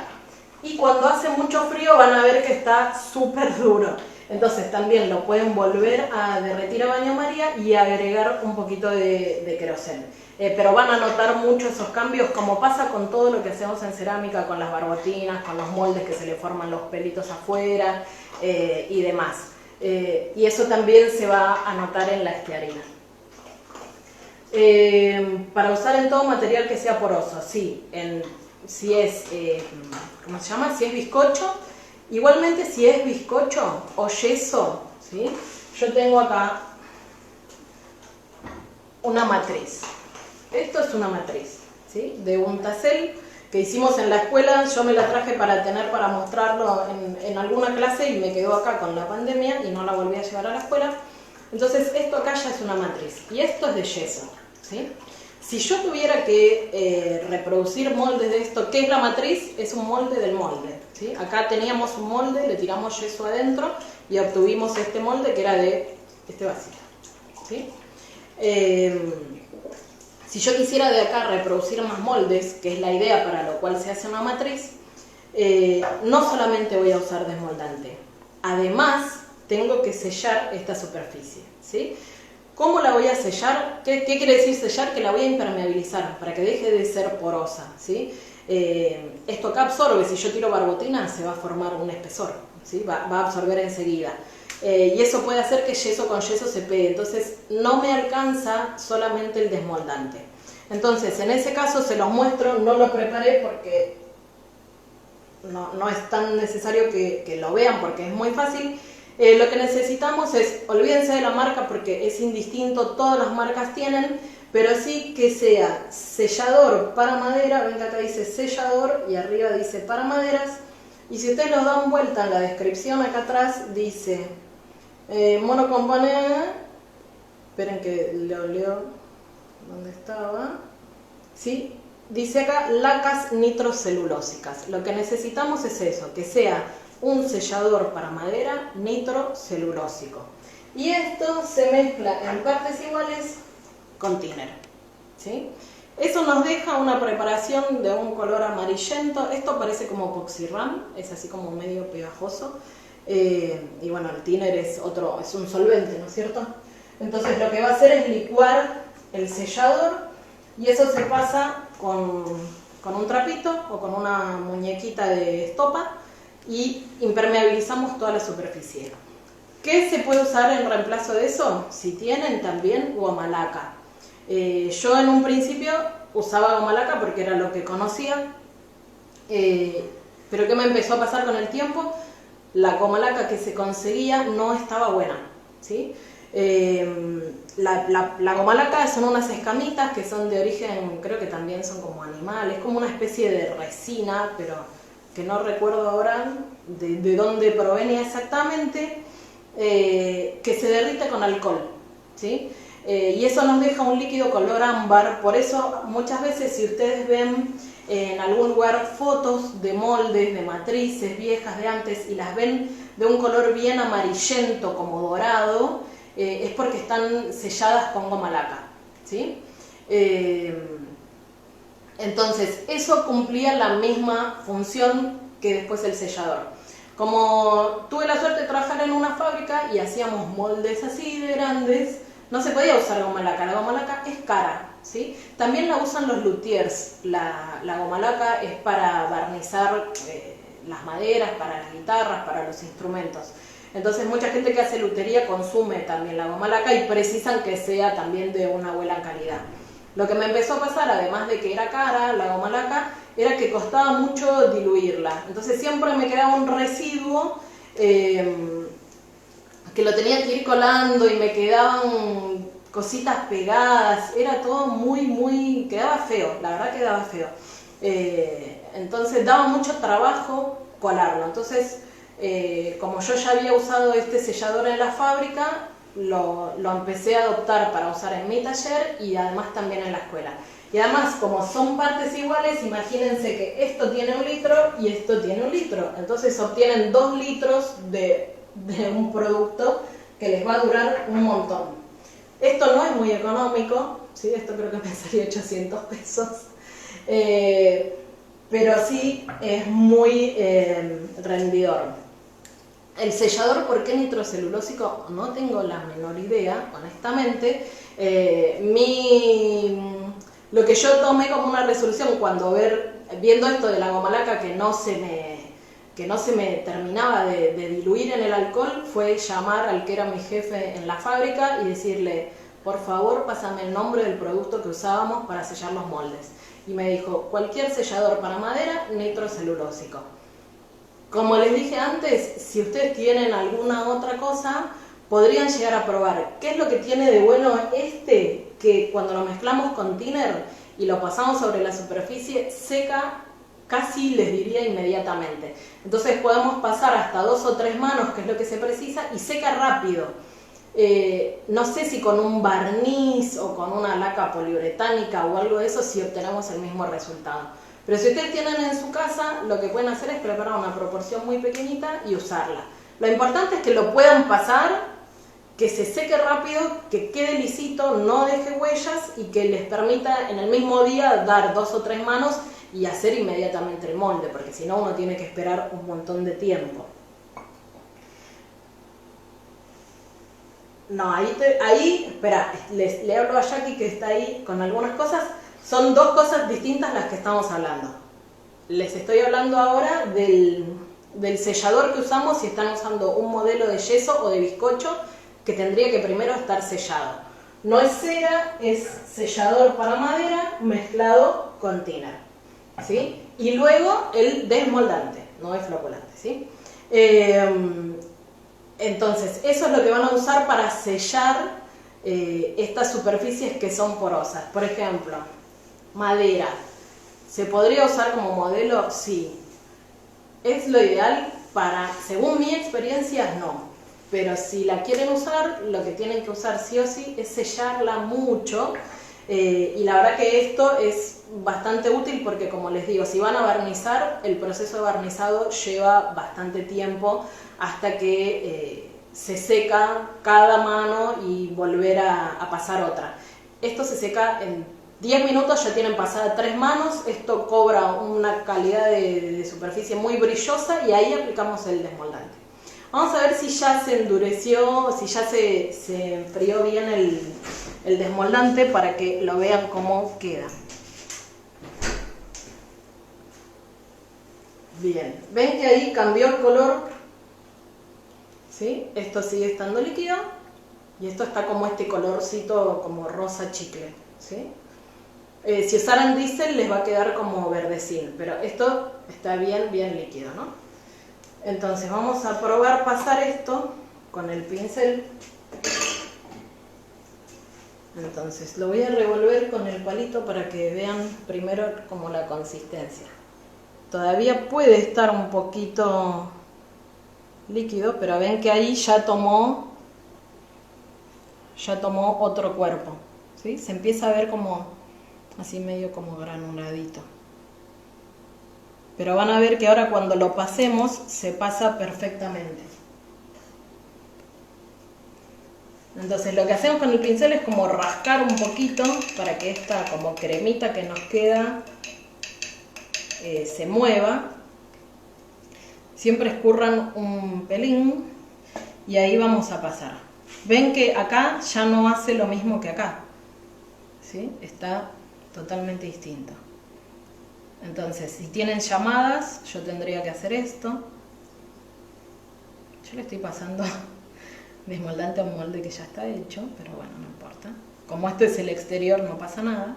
Y cuando hace mucho frío van a ver que está súper duro. Entonces también lo pueden volver a derretir a baño María y agregar un poquito de queroseno. Pero van a notar mucho esos cambios, como pasa con todo lo que hacemos en cerámica, con las barbotinas, con los moldes que se le forman los pelitos afuera y demás. Y eso también se va a notar en la estearina. Para usar en todo material que sea poroso, sí, si es, ¿cómo se llama? Si es bizcocho, igualmente si es bizcocho o yeso, ¿sí? Yo tengo acá una matriz. Esto es una matriz, ¿sí? De un tassel que hicimos en la escuela. Yo me la traje para mostrarlo en alguna clase y me quedó acá con la pandemia y no la volví a llevar a la escuela. Entonces esto acá ya es una matriz y esto es de yeso, ¿sí? Si yo tuviera que reproducir moldes de esto, ¿qué es la matriz? Es un molde del molde, ¿sí? Acá teníamos un molde, le tiramos yeso adentro y obtuvimos este molde que era de este vasito, ¿sí? Si yo quisiera de acá reproducir más moldes, que es la idea para lo cual se hace una matriz, no solamente voy a usar desmoldante, además tengo que sellar esta superficie, ¿sí? ¿Cómo la voy a sellar? ¿Qué quiere decir sellar? Que la voy a impermeabilizar para que deje de ser porosa, ¿sí? Esto acá absorbe, si yo tiro barbotina se va a formar un espesor, ¿sí? Va a absorber enseguida. Y eso puede hacer que yeso con yeso se pegue, entonces no me alcanza solamente el desmoldante. Entonces en ese caso se los muestro, no lo preparé porque no es tan necesario que lo vean porque es muy fácil. Lo que necesitamos es, olvídense de la marca porque es indistinto, todas las marcas tienen, pero sí que sea sellador para madera, ven que acá dice sellador y arriba dice para maderas, y si ustedes lo dan vuelta en la descripción acá atrás dice monocomponente, esperen que lo leo, ¿dónde estaba? ¿Sí? Dice acá lacas nitrocelulósicas. Lo que necesitamos es eso, que sea un sellador para madera nitrocelulósico. Y esto se mezcla en partes iguales con thinner, ¿sí? Eso nos deja una preparación de un color amarillento. Esto parece como poxirram, es así como medio pegajoso. Y bueno, el thinner es un solvente, ¿no es cierto? Entonces lo que va a hacer es licuar el sellador y eso se pasa con un trapito o con una muñequita de estopa y impermeabilizamos toda la superficie. ¿Qué se puede usar en reemplazo de eso? Si tienen también goma laca. Yo en un principio usaba goma laca porque era lo que conocía, pero ¿qué me empezó a pasar con el tiempo? La goma laca que se conseguía no estaba buena, ¿sí? La goma laca son unas escamitas que son de origen, creo que también son como animales, como una especie de resina, pero que no recuerdo ahora de dónde provenía exactamente, que se derrite con alcohol, ¿sí? Y eso nos deja un líquido color ámbar. Por eso muchas veces si ustedes ven en algún lugar fotos de moldes, de matrices viejas de antes y las ven de un color bien amarillento como dorado, es porque están selladas con goma laca, ¿sí? Entonces eso cumplía la misma función que después el sellador. Como tuve la suerte de trabajar en una fábrica y hacíamos moldes así de grandes, no se podía usar goma laca. La goma laca es cara, ¿sí? También la usan los luthiers. La goma laca es para barnizar las maderas, para las guitarras, para los instrumentos. Entonces mucha gente que hace lutería consume también la goma laca y precisan que sea también de una buena calidad. Lo que me empezó a pasar, además de que era cara la goma laca, era que costaba mucho diluirla. Entonces siempre me quedaba un residuo que lo tenía que ir colando y me quedaban cositas pegadas. Era todo quedaba feo, la verdad quedaba feo. Entonces daba mucho trabajo colarlo. Entonces, como yo ya había usado este sellador en la fábrica, lo empecé a adoptar para usar en mi taller y además también en la escuela. Y además, como son partes iguales, imagínense que esto tiene 1 litro y esto tiene 1 litro. Entonces obtienen 2 litros de un producto que les va a durar un montón. Esto no es muy económico, ¿sí? Esto creo que me salió 800 pesos. Pero sí es muy rendidor. El sellador, ¿por qué nitrocelulósico? No tengo la menor idea, honestamente. Lo que yo tomé como una resolución cuando viendo esto de la goma laca que no se me terminaba de diluir en el alcohol, fue llamar al que era mi jefe en la fábrica y decirle, por favor, pásame el nombre del producto que usábamos para sellar los moldes. Y me dijo, cualquier sellador para madera, nitrocelulósico. Como les dije antes, si ustedes tienen alguna otra cosa, podrían llegar a probar. ¿Qué es lo que tiene de bueno este? Que cuando lo mezclamos con thinner y lo pasamos sobre la superficie, seca casi, les diría, inmediatamente. Entonces podemos pasar hasta 2 o 3 manos, que es lo que se precisa, y seca rápido. No sé si con un barniz o con una laca poliuretánica o algo de eso, si obtenemos el mismo resultado. Pero si ustedes tienen en su casa, lo que pueden hacer es preparar una proporción muy pequeñita y usarla. Lo importante es que lo puedan pasar, que se seque rápido, que quede lisito, no deje huellas y que les permita en el mismo día dar 2 o 3 manos y hacer inmediatamente el molde, porque si no uno tiene que esperar un montón de tiempo. No, ahí espera, le hablo a Jackie que está ahí con algunas cosas. Son dos cosas distintas las que estamos hablando. Les estoy hablando ahora del sellador que usamos si están usando un modelo de yeso o de bizcocho, que tendría que primero estar sellado. No es cera, es sellador para madera mezclado con thinner, ¿sí? Y luego el desmoldante, no es floculante, ¿sí? Entonces, eso es lo que van a usar para sellar estas superficies que son porosas. Por ejemplo, madera. ¿Se podría usar como modelo? Sí. ¿Es lo ideal para, según mi experiencia, no? Pero si la quieren usar, lo que tienen que usar sí o sí es sellarla mucho. Y la verdad que esto es bastante útil porque, como les digo, si van a barnizar, el proceso de barnizado lleva bastante tiempo hasta que se seca cada mano y volver a pasar otra. Esto se seca en 10 minutos, ya tienen pasadas 3 manos, esto cobra una calidad de superficie muy brillosa y ahí aplicamos el desmoldante. Vamos a ver si ya se endureció, si ya se enfrió bien el desmoldante para que lo vean cómo queda. Bien, ven que ahí cambió el color, ¿sí? Esto sigue estando líquido y esto está como este colorcito como rosa chicle, ¿sí? Si usaran diésel les va a quedar como verdecín, pero esto está bien líquido, ¿no? Entonces vamos a probar pasar esto con el pincel. Entonces lo voy a revolver con el palito para que vean primero como la consistencia. Todavía puede estar un poquito líquido, pero ven que ahí ya tomó otro cuerpo, ¿sí? Se empieza a ver como así medio como granuladito. Pero van a ver que ahora cuando lo pasemos se pasa perfectamente. Entonces lo que hacemos con el pincel es como rascar un poquito para que esta como cremita que nos queda se mueva. Siempre escurran un pelín y ahí vamos a pasar. Ven que acá ya no hace lo mismo que acá, ¿sí? Está totalmente distinto. Entonces, si tienen llamadas, yo tendría que hacer esto. Yo le estoy pasando desmoldante a un molde que ya está hecho, pero bueno, no importa. Como este es el exterior, no pasa nada.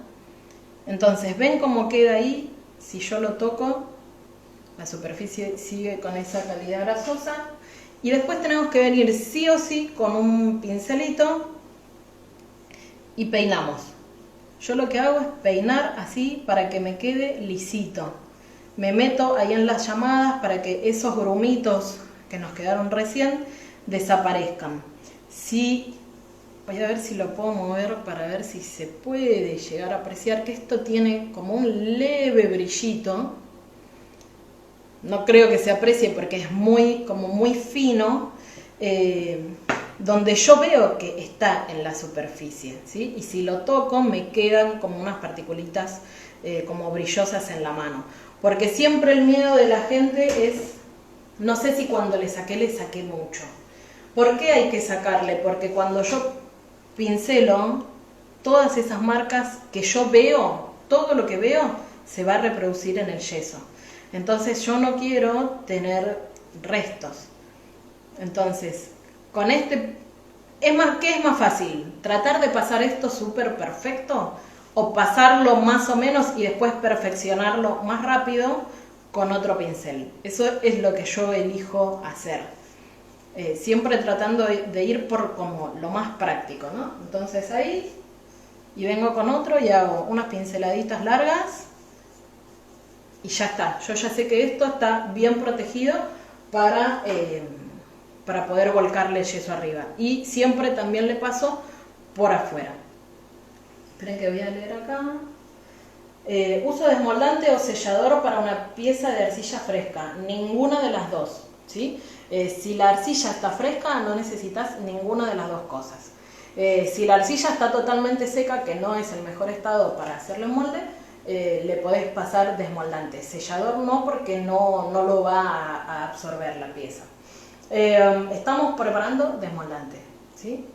Entonces, ¿ven cómo queda ahí? Si yo lo toco, la superficie sigue con esa calidad grasosa. Y después tenemos que venir sí o sí con un pincelito y peinamos. Yo lo que hago es peinar así para que me quede lisito. Me meto ahí en las llamadas para que esos grumitos que nos quedaron recién desaparezcan. Voy a ver si lo puedo mover para ver si se puede llegar a apreciar que esto tiene como un leve brillito. No creo que se aprecie porque es como muy fino. Donde yo veo que está en la superficie, ¿sí? Y si lo toco me quedan como unas particulitas como brillosas en la mano. Porque siempre el miedo de la gente es, no sé si cuando le saqué mucho. ¿Por qué hay que sacarle? Porque cuando yo pincelo, todas esas marcas que yo veo, todo lo que veo, se va a reproducir en el yeso. Entonces yo no quiero tener restos. Entonces, con este, ¿qué es más fácil? ¿Tratar de pasar esto súper perfecto? ¿O pasarlo más o menos y después perfeccionarlo más rápido con otro pincel? Eso es lo que yo elijo hacer. Siempre tratando de ir por como lo más práctico, ¿no? Entonces ahí, y vengo con otro y hago unas pinceladitas largas y ya está. Yo ya sé que esto está bien protegido para poder volcarle el yeso arriba. Y siempre también le paso por afuera. Esperen que voy a leer acá. Uso desmoldante o sellador para una pieza de arcilla fresca. Ninguna de las dos, ¿sí? Si la arcilla está fresca, no necesitas ninguna de las dos cosas. Si la arcilla está totalmente seca, que no es el mejor estado para hacerle un molde, le podés pasar desmoldante. Sellador no, porque no lo va a absorber la pieza. Estamos preparando desmoldante, ¿sí?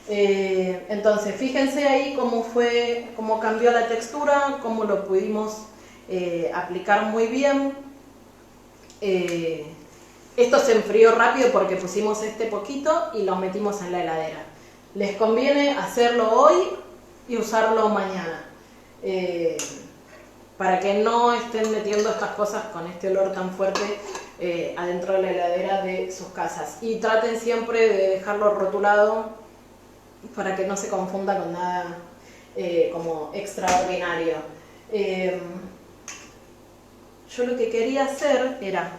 Entonces fíjense ahí cómo cambió la textura, cómo lo pudimos aplicar muy bien. Esto se enfrió rápido porque pusimos este poquito y lo metimos en la heladera. Les conviene hacerlo hoy y usarlo mañana, para que no estén metiendo estas cosas con este olor tan fuerte adentro de la heladera de sus casas. Y traten siempre de dejarlo rotulado para que no se confunda con nada como extraordinario. Yo lo que quería hacer era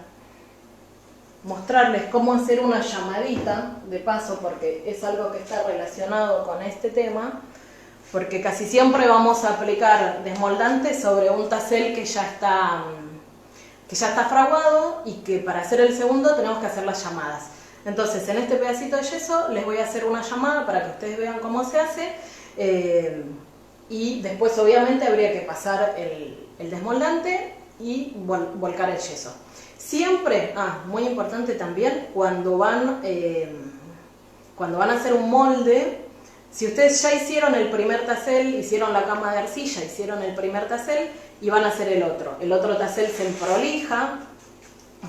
mostrarles cómo hacer una llamadita de paso, porque es algo que está relacionado con este tema, porque casi siempre vamos a aplicar desmoldante sobre un tassel que ya está fraguado, y que para hacer el segundo tenemos que hacer las llamadas. Entonces en este pedacito de yeso les voy a hacer una llamada para que ustedes vean cómo se hace, y después obviamente habría que pasar el desmoldante y volcar el yeso. Siempre, muy importante también, cuando van a hacer un molde, si ustedes ya hicieron el primer tassel, hicieron la cama de arcilla, hicieron el primer tassel y van a hacer el otro tassel se prolija,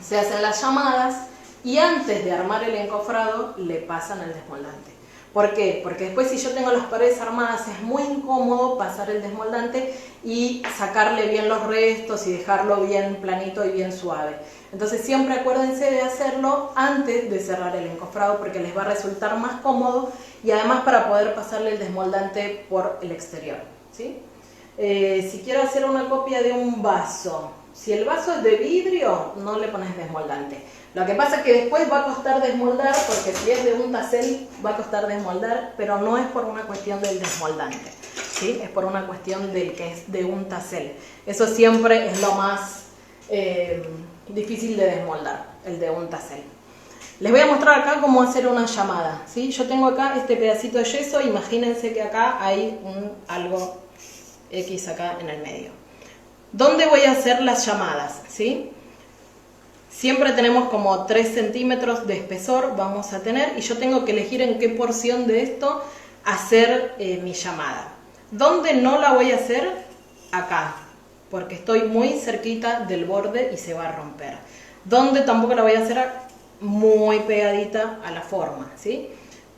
se hacen las llamadas y antes de armar el encofrado le pasan el desmoldante. ¿Por qué? Porque después, si yo tengo las paredes armadas, es muy incómodo pasar el desmoldante y sacarle bien los restos y dejarlo bien planito y bien suave. Entonces siempre acuérdense de hacerlo antes de cerrar el encofrado, porque les va a resultar más cómodo y además para poder pasarle el desmoldante por el exterior, ¿sí? Si quiero hacer una copia de un vaso, si el vaso es de vidrio, no le pones desmoldante. Lo que pasa es que después va a costar desmoldar, porque si es de un tassel va a costar desmoldar, pero no es por una cuestión del desmoldante, ¿sí? Es por una cuestión del que es de un tassel. Eso siempre es lo más difícil de desmoldar, el de un tassel. Les voy a mostrar acá cómo hacer una llamada, ¿sí? Yo tengo acá este pedacito de yeso, imagínense que acá hay algo X acá en el medio. ¿Dónde voy a hacer las llamadas? ¿Sí? Siempre tenemos como 3 centímetros de espesor, vamos a tener, y yo tengo que elegir en qué porción de esto hacer mi llamada. ¿Dónde no la voy a hacer? Acá, porque estoy muy cerquita del borde y se va a romper. ¿Dónde tampoco la voy a hacer? Muy pegadita a la forma, ¿sí?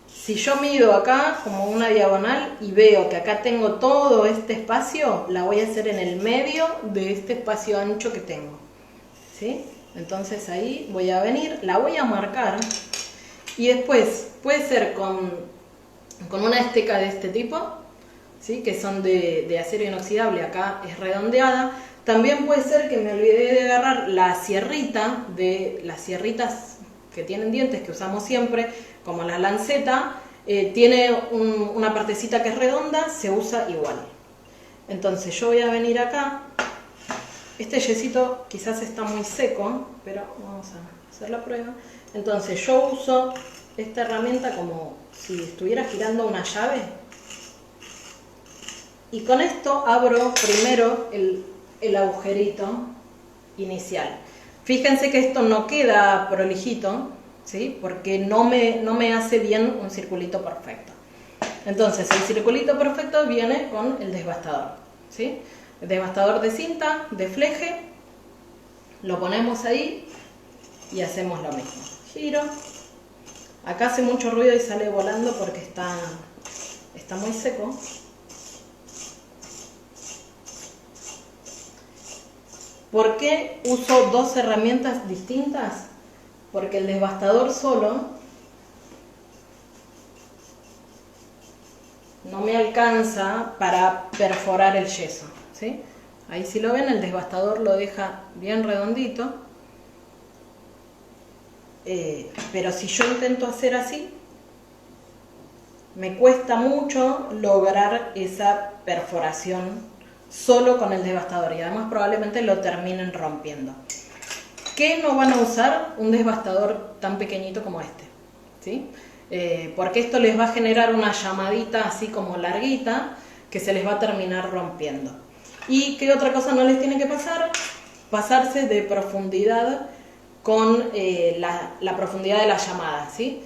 Si yo mido acá como una diagonal y veo que acá tengo todo este espacio, la voy a hacer en el medio de este espacio ancho que tengo, ¿sí? Entonces ahí voy a venir, la voy a marcar y después puede ser con una esteca de este tipo, ¿sí? Que son de acero inoxidable, acá es redondeada. También puede ser que me olvidé de agarrar la sierrita, de las sierritas que tienen dientes que usamos siempre, como la lanceta, tiene una partecita que es redonda, se usa igual. Entonces yo voy a venir acá. Este yesito quizás está muy seco, pero vamos a hacer la prueba. Entonces yo uso esta herramienta como si estuviera girando una llave. Y con esto abro primero el agujerito inicial. Fíjense que esto no queda prolijito, ¿sí? Porque no me hace bien un circulito perfecto. Entonces el circulito perfecto viene con el desbastador, ¿sí? El desbastador de cinta, de fleje, lo ponemos ahí y hacemos lo mismo. Giro. Acá hace mucho ruido y sale volando porque está muy seco. ¿Por qué uso dos herramientas distintas? Porque el desbastador solo no me alcanza para perforar el yeso, ¿sí? Ahí si lo ven, el desbastador lo deja bien redondito, pero si yo intento hacer así, me cuesta mucho lograr esa perforación solo con el desbastador, y además probablemente lo terminen rompiendo. ¿Qué no van a usar? Un desbastador tan pequeñito como este, ¿sí? Porque esto les va a generar una llamadita así como larguita que se les va a terminar rompiendo. ¿Y qué otra cosa no les tiene que pasar? Pasarse de profundidad con la profundidad de la llamada, ¿sí?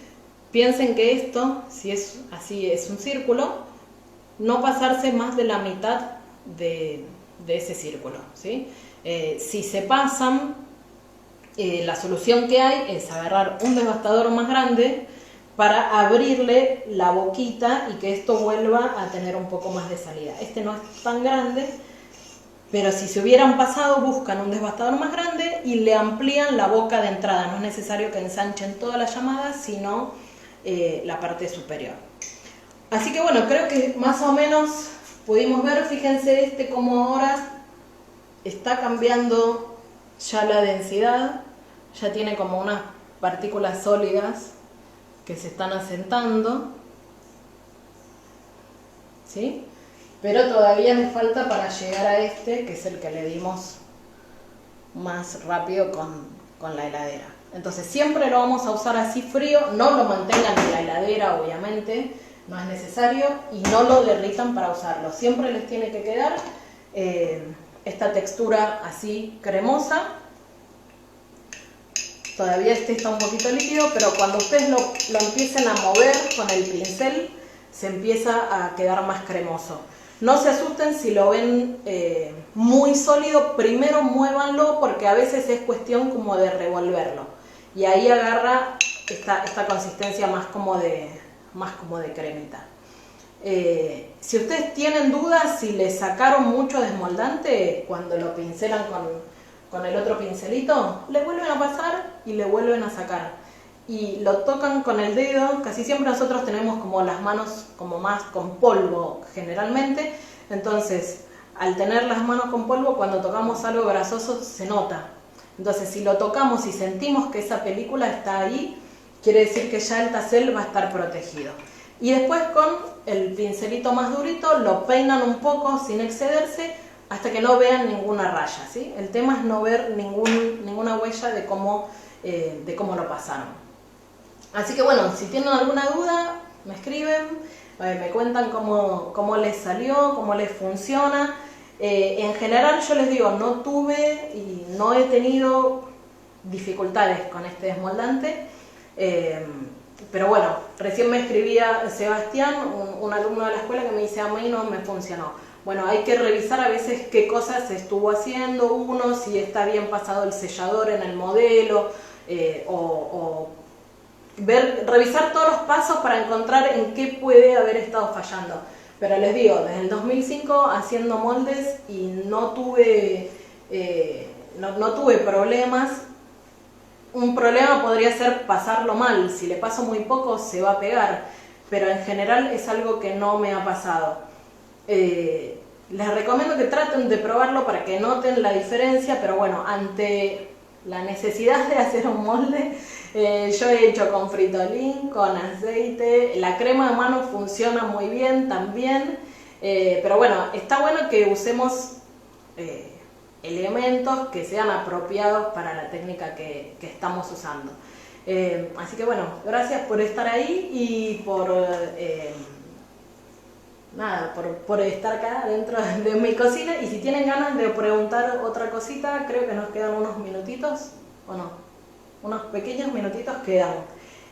Piensen que esto, si es así, es un círculo, no pasarse más de la mitad de ese círculo, ¿sí? Si se pasan, la solución que hay es agarrar un devastador más grande para abrirle la boquita y que esto vuelva a tener un poco más de salida. Este no es tan grande, pero si se hubieran pasado, buscan un devastador más grande y le amplían la boca de entrada. No es necesario que ensanchen toda la llamada, sino la parte superior. Así que bueno, creo que más o menos pudimos ver, fíjense como ahora está cambiando ya la densidad, ya tiene como unas partículas sólidas que se están asentando, ¿sí? Pero todavía le falta para llegar a este, que es el que le dimos más rápido con la heladera. Entonces siempre lo vamos a usar así frío, no lo mantengan en la heladera obviamente, no es necesario, y no lo derritan para usarlo. Siempre les tiene que quedar esta textura así cremosa. Todavía este está un poquito líquido, pero cuando ustedes lo empiecen a mover con el pincel, se empieza a quedar más cremoso. No se asusten si lo ven muy sólido, primero muévanlo porque a veces es cuestión como de revolverlo. Y ahí agarra esta consistencia más como de cremita. Si ustedes tienen dudas si le sacaron mucho desmoldante, cuando lo pincelan con el otro pincelito, le vuelven a pasar y le vuelven a sacar. Y lo tocan con el dedo, casi siempre nosotros tenemos como las manos como más con polvo generalmente, entonces al tener las manos con polvo, cuando tocamos algo grasoso se nota. Entonces si lo tocamos y sentimos que esa película está ahí, quiere decir que ya el tassel va a estar protegido. Y después con el pincelito más durito lo peinan un poco sin excederse hasta que no vean ninguna raya, ¿sí? El tema es no ver ninguna huella de cómo lo pasaron. Así que bueno, si tienen alguna duda, me escriben, me cuentan cómo les salió, cómo les funciona. En general yo les digo, no tuve y no he tenido dificultades con este desmoldante. Pero bueno, recién me escribía Sebastián, un alumno de la escuela, que me dice: a mí no me funcionó. Bueno, hay que revisar a veces qué cosas estuvo haciendo uno, si está bien pasado el sellador en el modelo, o revisar todos los pasos para encontrar en qué puede haber estado fallando. Pero les digo, desde el 2005 haciendo moldes y no tuve problemas. Un problema podría ser pasarlo mal, si le paso muy poco se va a pegar, pero en general es algo que no me ha pasado. Les recomiendo que traten de probarlo para que noten la diferencia, pero bueno, ante la necesidad de hacer un molde, yo he hecho con fritolín, con aceite, la crema de mano funciona muy bien también, pero bueno, está bueno que usemos elementos que sean apropiados para la técnica que estamos usando. Así que bueno, gracias por estar ahí y por estar acá dentro de mi cocina. Y si tienen ganas de preguntar otra cosita, creo que nos quedan unos minutitos, o no, unos pequeños minutitos quedan.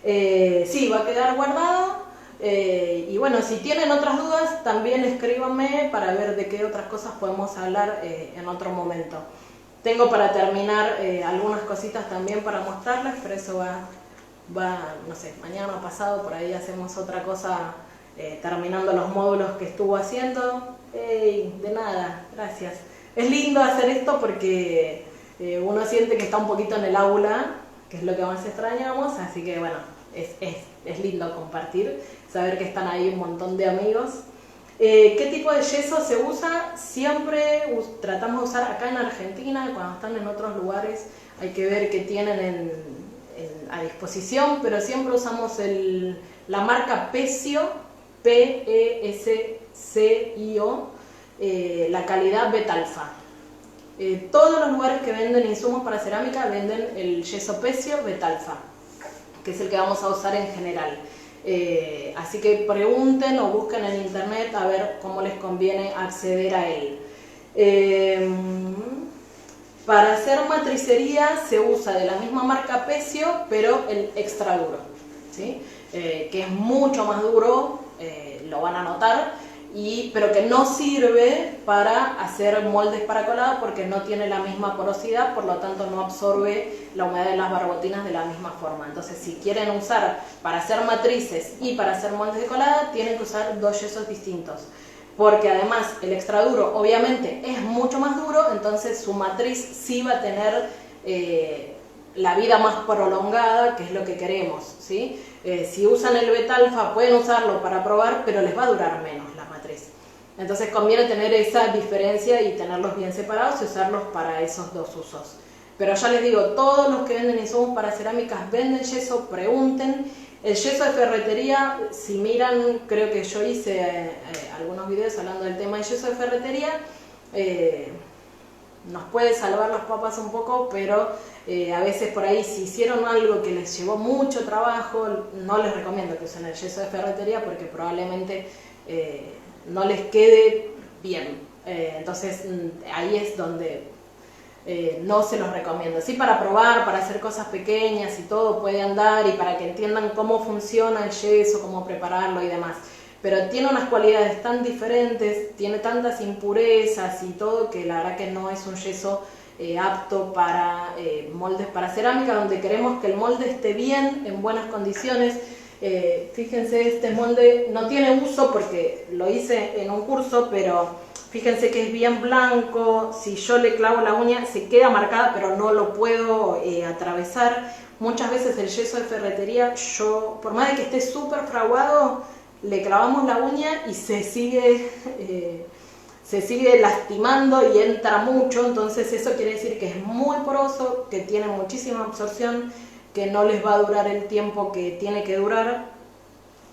Sí, va a quedar guardado. Y bueno, si tienen otras dudas, también escríbanme para ver de qué otras cosas podemos hablar en otro momento. Tengo para terminar algunas cositas también para mostrarles, pero eso va, no sé, mañana o pasado, por ahí hacemos otra cosa terminando los módulos que estuvo haciendo. De nada, gracias. Es lindo hacer esto porque uno siente que está un poquito en el aula, que es lo que más extrañamos, así que bueno, es lindo compartir, saber que están ahí un montón de amigos. ¿Qué tipo de yeso se usa? Siempre tratamos de usar acá en Argentina. Cuando están en otros lugares hay que ver qué tienen a disposición, pero siempre usamos la marca Pesio, P-E-S-C-I-O, la calidad Betalfa. Todos los lugares que venden insumos para cerámica venden el yeso Pesio Betalfa, que es el que vamos a usar en general. Así que pregunten o busquen en internet a ver cómo les conviene acceder a él. Para hacer matricería se usa de la misma marca Pecio, pero el extra duro, ¿sí? Que es mucho más duro, lo van a notar, pero que no sirve para hacer moldes para colada porque no tiene la misma porosidad, por lo tanto no absorbe la humedad de las barbotinas de la misma forma. Entonces, si quieren usar para hacer matrices y para hacer moldes de colada, tienen que usar dos yesos distintos. Porque además el extra duro obviamente es mucho más duro, entonces su matriz sí va a tener la vida más prolongada, que es lo que queremos, ¿sí? Si usan el Betalfa pueden usarlo para probar, pero les va a durar menos la matriz. Entonces conviene tener esa diferencia y tenerlos bien separados y usarlos para esos dos usos. Pero ya les digo, todos los que venden insumos para cerámicas venden yeso, pregunten. El yeso de ferretería, si miran, creo que yo hice algunos videos hablando del tema del yeso de ferretería, nos puede salvar las papas un poco, pero a veces por ahí si hicieron algo que les llevó mucho trabajo, no les recomiendo que usen el yeso de ferretería porque probablemente no les quede bien. Entonces ahí es donde no se los recomiendo. Sí, para probar, para hacer cosas pequeñas y todo puede andar, y para que entiendan cómo funciona el yeso, cómo prepararlo y demás. Pero tiene unas cualidades tan diferentes, tiene tantas impurezas y todo, que la verdad que no es un yeso apto para moldes para cerámica, donde queremos que el molde esté bien, en buenas condiciones. Fíjense, este molde no tiene uso porque lo hice en un curso, pero fíjense que es bien blanco. Si yo le clavo la uña se queda marcada, pero no lo puedo atravesar. Muchas veces el yeso de ferretería, por más de que esté súper fraguado, le clavamos la uña y se sigue lastimando y entra mucho. Entonces eso quiere decir que es muy poroso, que tiene muchísima absorción, que no les va a durar el tiempo que tiene que durar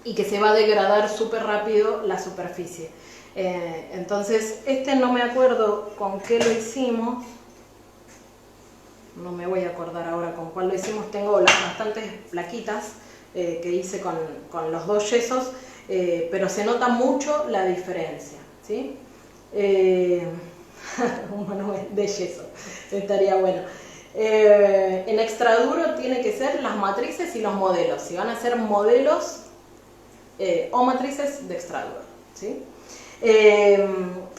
y que se va a degradar súper rápido la superficie. Entonces este no me acuerdo con qué lo hicimos, no me voy a acordar ahora con cuál lo hicimos. Tengo las bastantes plaquitas que hice con los dos yesos, pero se nota mucho la diferencia, ¿sí? Un manual de yeso estaría bueno. En extra duro tiene que ser las matrices y los modelos, si van a hacer modelos o matrices de extra duro, ¿sí?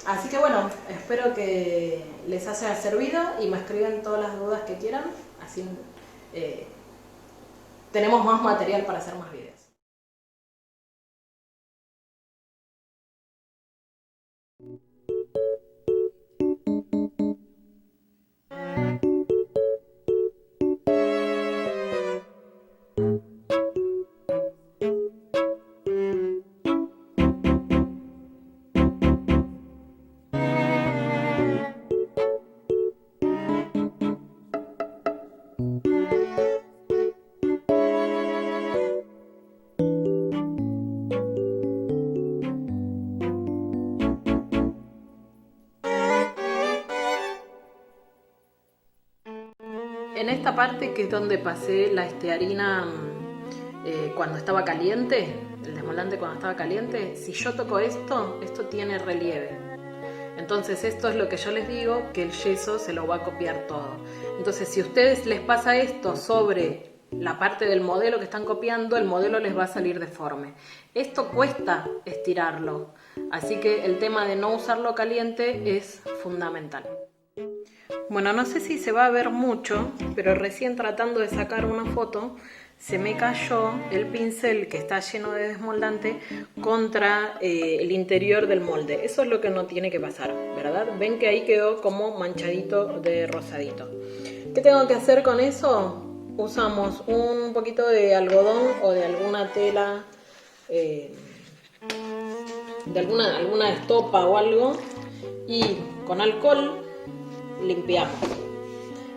Así que bueno, espero que les haya servido y me escriben todas las dudas que quieran, así tenemos más material para hacer más videos. En esta parte, que es donde pasé la estearina cuando estaba caliente, el desmoldante cuando estaba caliente, si yo toco esto tiene relieve. Entonces esto es lo que yo les digo, que el yeso se lo va a copiar todo. Entonces si a ustedes les pasa esto sobre la parte del modelo que están copiando, el modelo les va a salir deforme. Esto cuesta estirarlo, así que el tema de no usarlo caliente es fundamental. Bueno, no sé si se va a ver mucho, pero recién tratando de sacar una foto, se me cayó el pincel que está lleno de desmoldante contra el interior del molde. Eso es lo que no tiene que pasar, ¿verdad? Ven que ahí quedó como manchadito de rosadito. ¿Qué tengo que hacer con eso? Usamos un poquito de algodón o de alguna tela, de alguna estopa o algo, y con alcohol limpiamos.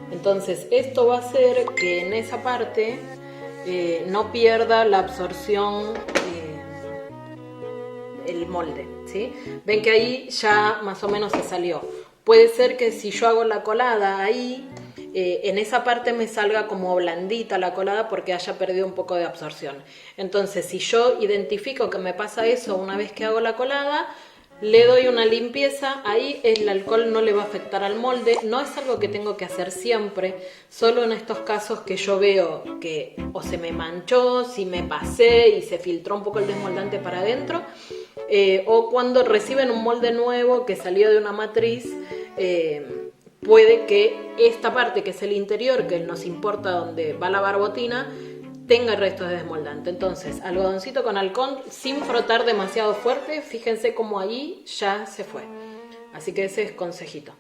Entonces esto va a hacer que en esa parte no pierda la absorción el molde, ¿sí? Ven que ahí ya más o menos se salió. Puede ser que si yo hago la colada ahí, en esa parte me salga como blandita la colada porque haya perdido un poco de absorción. Entonces si yo identifico que me pasa eso una vez que hago la colada, Le doy una limpieza, ahí el alcohol no le va a afectar al molde, no es algo que tengo que hacer siempre, solo en estos casos que yo veo que o se me manchó, si me pasé y se filtró un poco el desmoldante para adentro, o cuando reciben un molde nuevo que salió de una matriz, puede que esta parte que es el interior, que nos importa donde va la barbotina, tenga restos de desmoldante. Entonces, algodoncito con alcohol sin frotar demasiado fuerte, fíjense cómo ahí ya se fue. Así que ese es consejito.